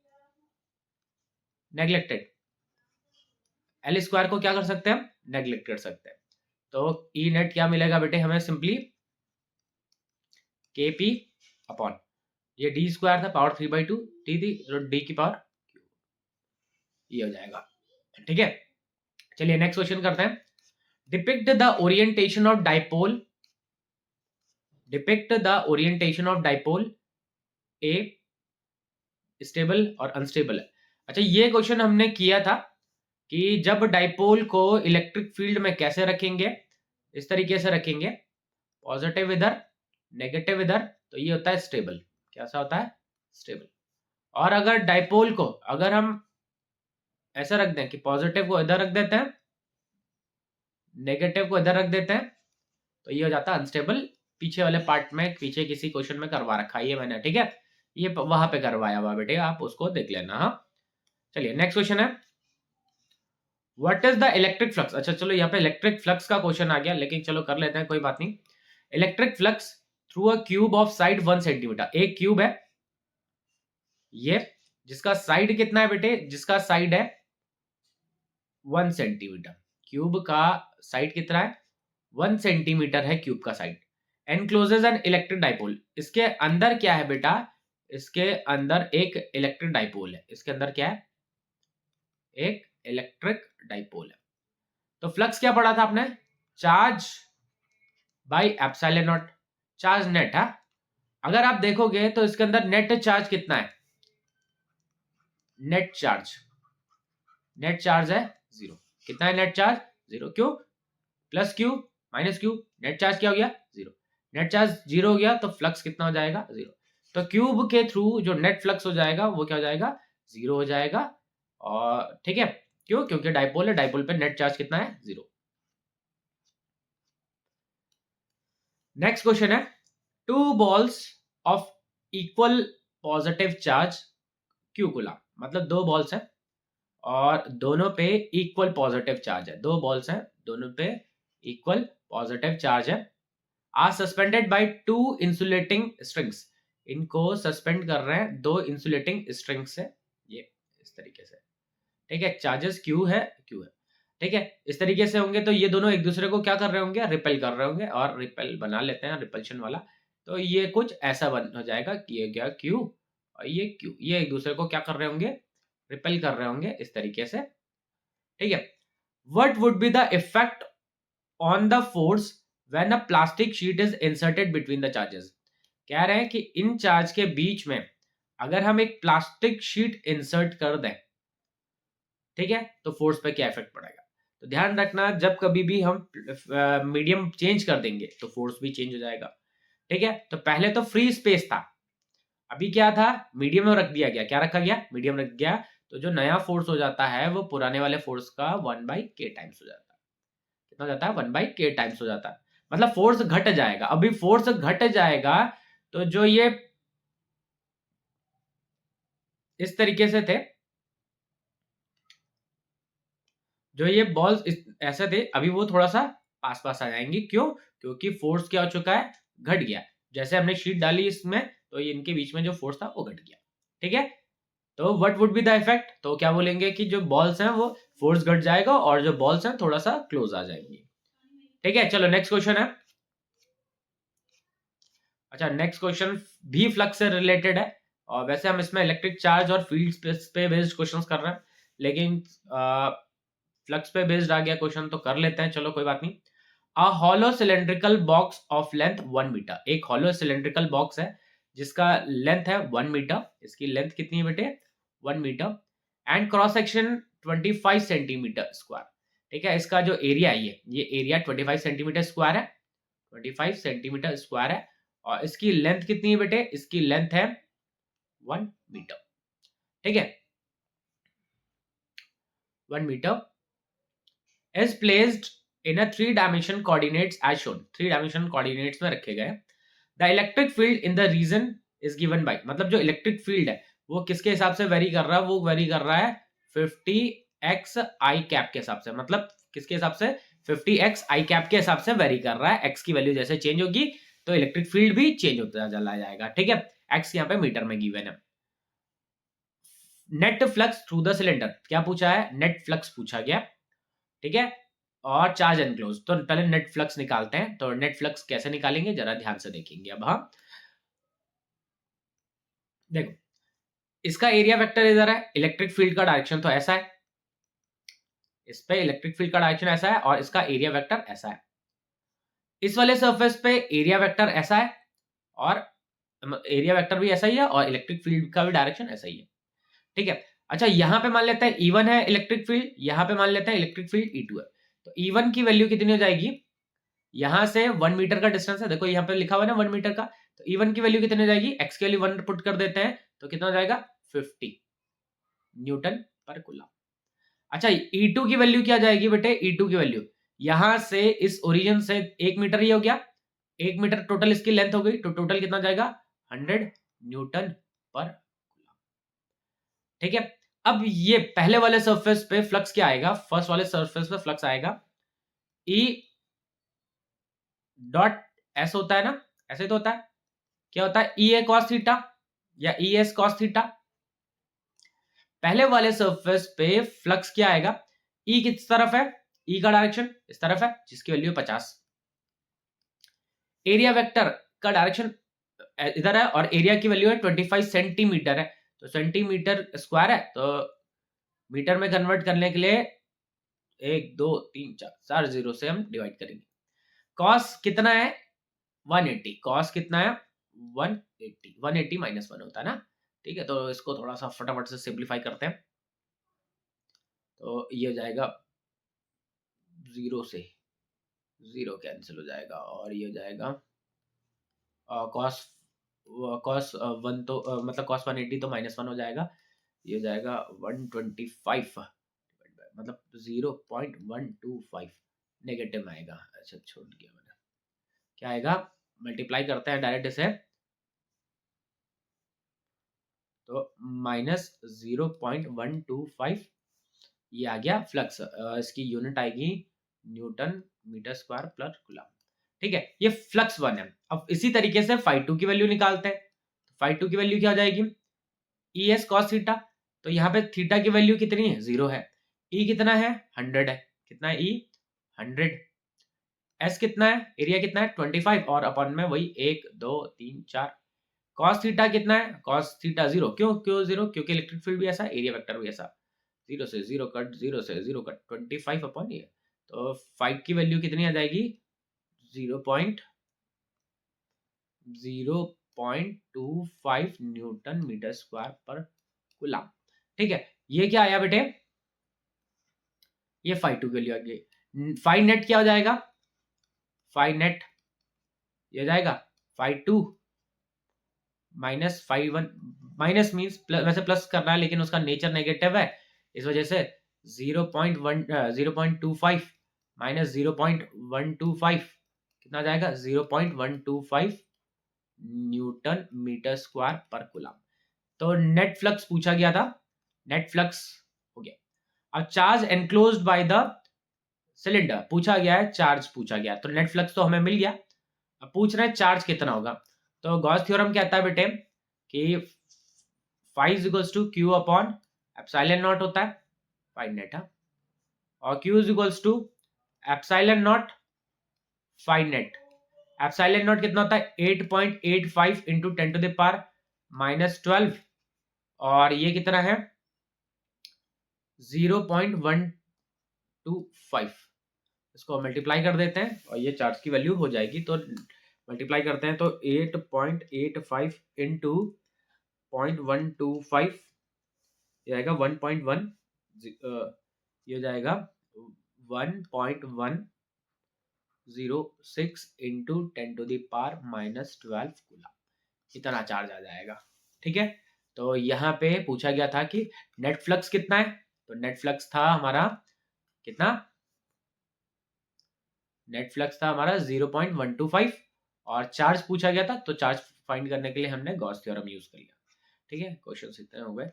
neglected, L square को क्या कर सकते हैं हम, नेग्लेक्ट कर सकते हैं। तो ई नेट क्या मिलेगा बेटे हमें, सिंपली के पी अपॉन ये डी स्क्वायर था पावर 3/2 टी थी, डी की पावर ये हो जाएगा। ठीक है, चलिए नेक्स्ट क्वेश्चन करते हैं। Depict the orientation of dipole, depict the orientation of dipole A stable और अनस्टेबल है। अच्छा ये क्वेश्चन हमने किया था कि जब डाइपोल को इलेक्ट्रिक फील्ड में कैसे रखेंगे, इस तरीके से रखेंगे, पॉजिटिव इधर नेगेटिव इधर, तो ये होता है स्टेबल, कैसा होता है, स्टेबल। और अगर डाइपोल को अगर हम ऐसा रख दें कि पॉजिटिव को इधर रख देते हैं, नेगेटिव को इधर रख देते हैं, तो ये हो जाता है अनस्टेबल। पीछे वाले पार्ट में पीछे किसी क्वेश्चन में करवा रखा है ये मैंने, ठीक है, ये वहां पे करवाया हुआ बेटे, आप उसको देख लेना। हाँ चलिए नेक्स्ट क्वेश्चन है, what is the electric flux. अच्छा चलो यहाँ पे इलेक्ट्रिक फ्लक्स का क्वेश्चन आ गया, लेकिन चलो कर लेते हैं, कोई बात नहीं। Electric flux through a cube of side 1 centimetre, एक क्यूब है ये, जिसका साइड कितना है बेटे, जिसका साइड है 1 सेंटीमीटर, क्यूब का साइड कितना है 1 सेंटीमीटर है क्यूब का side, encloses N electric dipole. इसके अंदर क्या है बेटा, इसके अंदर एक इलेक्ट्रिक डाइपोल है, इसके अंदर क्या है, एक इलेक्ट्रिक डाइपोल है। तो फ्लक्स क्या पढ़ा था आपने, charge by epsilon not, charge net है। अगर आप देखोगे तो इसके अंदर नेट चार्ज कितना है, नेट चार्ज, नेट चार्ज है 0। कितना है नेट चार्ज, 0। क्यों, plus Q minus Q, net charge क्या हो गया 0, नेट चार्ज 0 हो गया तो फ्लक्स कितना हो जाएगा 0। तो क्यूब के थ्रू जो नेट फ्लक्स हो जाएगा वो क्या हो जाएगा, 0 हो जाएगा। और ठीक है, क्यों, क्योंकि डाइपोल है, डाइपोल पे नेट चार्ज कितना है, 0। नेक्स्ट क्वेश्चन है, two balls of equal positive charge Q coulomb, मतलब दो बॉल्स हैं और दोनों पे इक्वल पॉजिटिव चार्ज है, दो बॉल्स हैं दोनों पे इक्वल पॉजिटिव चार्ज है, are suspended by two insulating strings, इनको सस्पेंड कर रहे हैं दो इंसुलेटिंग स्ट्रिंग से, ये इस तरीके से, ठीक है, चार्जेस क्यू है, क्यू है, ठीक है, इस तरीके से होंगे तो ये दोनों एक दूसरे को क्या कर रहे होंगे, रिपेल कर रहे होंगे, और रिपेल बना लेते हैं रिपल्शन वाला, तो ये कुछ ऐसा बन हो जाएगा कि ये क्या क्यू और ये क्यू, ये एक दूसरे को क्या कर रहे होंगे, रिपेल कर रहे होंगे इस तरीके से, ठीक है। What would be the effect on the force when a plastic sheet is inserted between the charges, कह रहे हैं कि इन चार्ज के बीच में अगर हम एक प्लास्टिक शीट इंसर्ट कर दें, ठीक है, तो फोर्स पे क्या इफेक्ट पड़ेगा। तो ध्यान रखना, जब कभी भी हम मीडियम चेंज कर देंगे तो फोर्स भी चेंज हो जाएगा, ठीक है। तो पहले तो फ्री स्पेस था, अभी क्या था, मीडियम में रख दिया गया, क्या रखा गया, मीडियम रख गया, तो जो नया फोर्स हो जाता है वो पुराने वाले फोर्स का 1/k टाइम्स हो जाता है, कितना हो जाता है, 1/k टाइम्स हो जाता है, मतलब फोर्स घट जाएगा, अभी फोर्स घट जाएगा, तो जो ये इस तरीके से थे, जो ये बॉल्स ऐसे थे, अभी वो थोड़ा सा पास पास आ जाएंगे, क्यों, क्योंकि फोर्स क्या हो चुका है, घट गया, जैसे हमने शीट डाली इसमें तो इनके बीच में जो फोर्स था वो घट गया, ठीक है। तो what would be the effect, तो क्या बोलेंगे कि जो बॉल्स हैं वो फोर्स घट जाएगा और जो बॉल्स हैं थोड़ा सा क्लोज आ जाएंगे, ठीक है। चलो नेक्स्ट क्वेश्चन है, अच्छा नेक्स्ट क्वेश्चन भी फ्लक्स से रिलेटेड है, और वैसे हम इसमें इलेक्ट्रिक चार्ज और फील्ड पे बेस्ड क्वेश्चंस कर रहे हैं, लेकिन फ्लक्स पे बेस्ड आ गया क्वेश्चन तो कर लेते हैं, चलो कोई बात नहीं। A hollow cylindrical box of length 1 metre, एक हॉलो सिलेंड्रिकल बॉक्स है जिसका लेंथ है 1 मीटर, इसकी लेंथ कितनी है बेटे, 1 metre, and cross section 25 centimetre square, ठीक है, इसका जो एरिया है ये एरिया 25 सेंटीमीटर स्क्वायर है, 25 सेंटीमीटर स्क्वायर है, और इसकी लेंथ कितनी है बेटे, इसकी लेंथ है 1 मीटर, ठीक है, 1 metre is placed in a 3 dimension coordinates as shown, 3 dimension coordinates में रखे गए, the electric field in the region is given by, मतलब जो इलेक्ट्रिक फील्ड है वो किसके हिसाब से वेरी कर रहा है, वो वेरी कर रहा है 50x i कैप के हिसाब से, मतलब किसके हिसाब से, 50x i कैप के हिसाब से वेरी कर रहा है, x की वैल्यू जैसे चेंज होगी तो इलेक्ट्रिक फील्ड भी चेंज होता चला जाएगा, ठीक है, x यहाँ पे मीटर में गिवन है। Net flux through the cylinder, क्या पूछा है, नेट फ्लक्स पूछा गया, ठीक है, और चार्ज एनक्लोज, तो पहले नेट फ्लक्स निकालते हैं, तो नेट फ्लक्स कैसे निकालेंगे जरा ध्यान से देखेंगे अब हम, देखो इसका एरिया वेक्टर इधर है, इलेक्ट्रिक फील्ड का डायरेक्शन तो ऐसा है, इस पे इलेक्ट्रिक फील्ड का डायरेक्शन ऐसा है और इसका एरिया वेक्टर ऐसा है, इस वाले सरफेस पे एरिया वेक्टर ऐसा है और एरिया वेक्टर भी ऐसा ही है और इलेक्ट्रिक फील्ड का भी डायरेक्शन ऐसा ही है, ठीक है। अच्छा यहां पे मान लेते हैं E1 है इलेक्ट्रिक फील्ड, यहां पे मान लेते हैं इलेक्ट्रिक फील्ड E2 है, तो E1 की वैल्यू कितनी हो जाएगी, यहां से 1 मीटर का डिस्टेंस है, देखो यहाँ पे लिखा हुआ है ना 1 मीटर का, तो E1 की वैल्यू कितनी हो जाएगी, x की वैल्यू 1 पुट कर देते हैं तो कितना हो जाएगा 50 न्यूटन पर कूलम। अच्छा E2 की वैल्यू क्या जाएगी बेटे, E2 की वैल्यू यहां से इस ओरिजिन से 1 मीटर ही हो गया, 1 मीटर टोटल इसकी लेंथ हो गई, तो टोटल कितना जाएगा 100 न्यूटन पर कूलम, ठीक है। अब ये पहले वाले सरफेस पे फ्लक्स क्या आएगा, फर्स्ट वाले सरफेस पे फ्लक्स आएगा E डॉट एस होता है ना, ऐसे तो होता है, क्या होता है, ई ए कॉस थीटा या ई एस कॉस थीटा, पहले वाले सरफेस पे फ्लक्स क्या आएगा, ई किस तरफ है, ई का डायरेक्शन इस तरफ है जिसकी वैल्यू 50, एरिया वेक्टर का डायरेक्शन इधर है और एरिया की वैल्यू है 25 सेंटीमीटर है, तो सेंटीमीटर स्क्वायर है तो मीटर में कन्वर्ट करने के लिए 1 2 3 4 जीरो से हम डिवाइड करेंगे, कॉस कितना है 180, कॉस कितना है 180, 180 -1 होता है ना, ठीक है, तो इसको थोड़ा सा फटाफट से सिंप्लीफाई करते हैं, तो ये हो जाएगा 0 से 0 कैंसिल हो जाएगा और ये हो जाएगा कॉस cos 1 तो मतलब cos 180 तो -1 हो जाएगा, ये हो जाएगा 125 मतलब 0.125 नेगेटिव में आएगा। अच्छा छोड़ दिया मैंने, क्या आएगा, मल्टीप्लाई करते हैं डायरेक्ट इसे, तो -0.125 ये आ गया फ्लक्स। इसकी यूनिट आएगी newton metre square plus coulomb. ठीक है, ये फ्लक्स 1 है। अब इसी तरीके से फाई 2 की वैल्यू निकालते हैं। फाई 2 की वैल्यू क्या हो जाएगी, ई एस कॉस थीटा। तो यहाँ पे थीटा की वैल्यू कितनी है, 0 है। ई कितना है, 100 है। कितना है ई, 100। एस कितना है, एरिया कितना है, 25 और अपन में वही 1 2 3 4। कॉस थीटा कितना है, कॉस थीटा 0। क्यों क्यों 0, क्योंकि इलेक्ट्रिक फील्ड भी ऐसा, एरिया वेक्टर भी ऐसा। 0 से 0 कट, 0 से 0 कट, 25 अपॉन ये। तो 5 की वैल्यू कितनी आ जाएगी, 0.25 न्यूटन मीटर स्क्वायर पर कूलम। ठीक है, ये क्या आया बेटे, ये फाई 2 के लिए आ गई। फाई नेट क्या हो जाएगा, फाई नेट ये जाएगा phi 2 minus phi 1, minus means वैसे प्लस करना है लेकिन उसका नेचर नेगेटिव है, इस वजह से 0.25 माइनस 0.125 कितना जाएगा, 0.125 न्यूटन मीटर स्क्वायर पर कूलम। तो नेट फ्लक्स पूछा गया था, नेट फ्लक्स हो गया। अब charge enclosed by the cylinder पूछा गया है, चार्ज पूछा गया, तो नेट फ्लक्स तो हमें मिल गया। अब पूछ रहे हैं चार्ज कितना होगा। तो गॉस थ्योरम कहता है बेटे कि phi is equals to Q upon epsilon nought होता है, फाई नेट है, और Q is equals to epsilon nought phi net. Epsilon nought कितना होता है, 8.85 इंटू 10 टू द पावर -12, और ये कितना है 0.125। इसको मल्टीप्लाई कर देते हैं और ये चार्ज की वैल्यू हो जाएगी। तो मल्टीप्लाई करते हैं तो 8.85 इंटू 0.125 ये आएगा 1.1, ये हो जाएगा 1.106 into 10 to the power -12 coulomb, इतना चार्ज आ जाएगा। ठीक है, तो यहाँ पे पूछा गया था कि नेट फ्लक्स कितना है, तो नेट फ्लक्स था हमारा कितना, नेट फ्लक्स था हमारा 0.125, और चार्ज पूछा गया था, तो चार्ज फाइंड करने के लिए हमने गॉस थ्योरम यूज कर लिया। ठीक है, क्वेश्चंस इतने हो गए।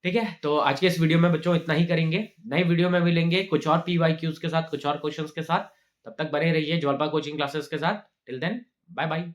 ठीक है, तो आज के इस वीडियो में बच्चों इतना ही करेंगे। नई वीडियो में मिलेंगे कुछ और PYQs के साथ, कुछ और क्वेश्चंस के साथ। तब तक बने रहिए ज्वालपा कोचिंग क्लासेस के साथ। Till then bye bye.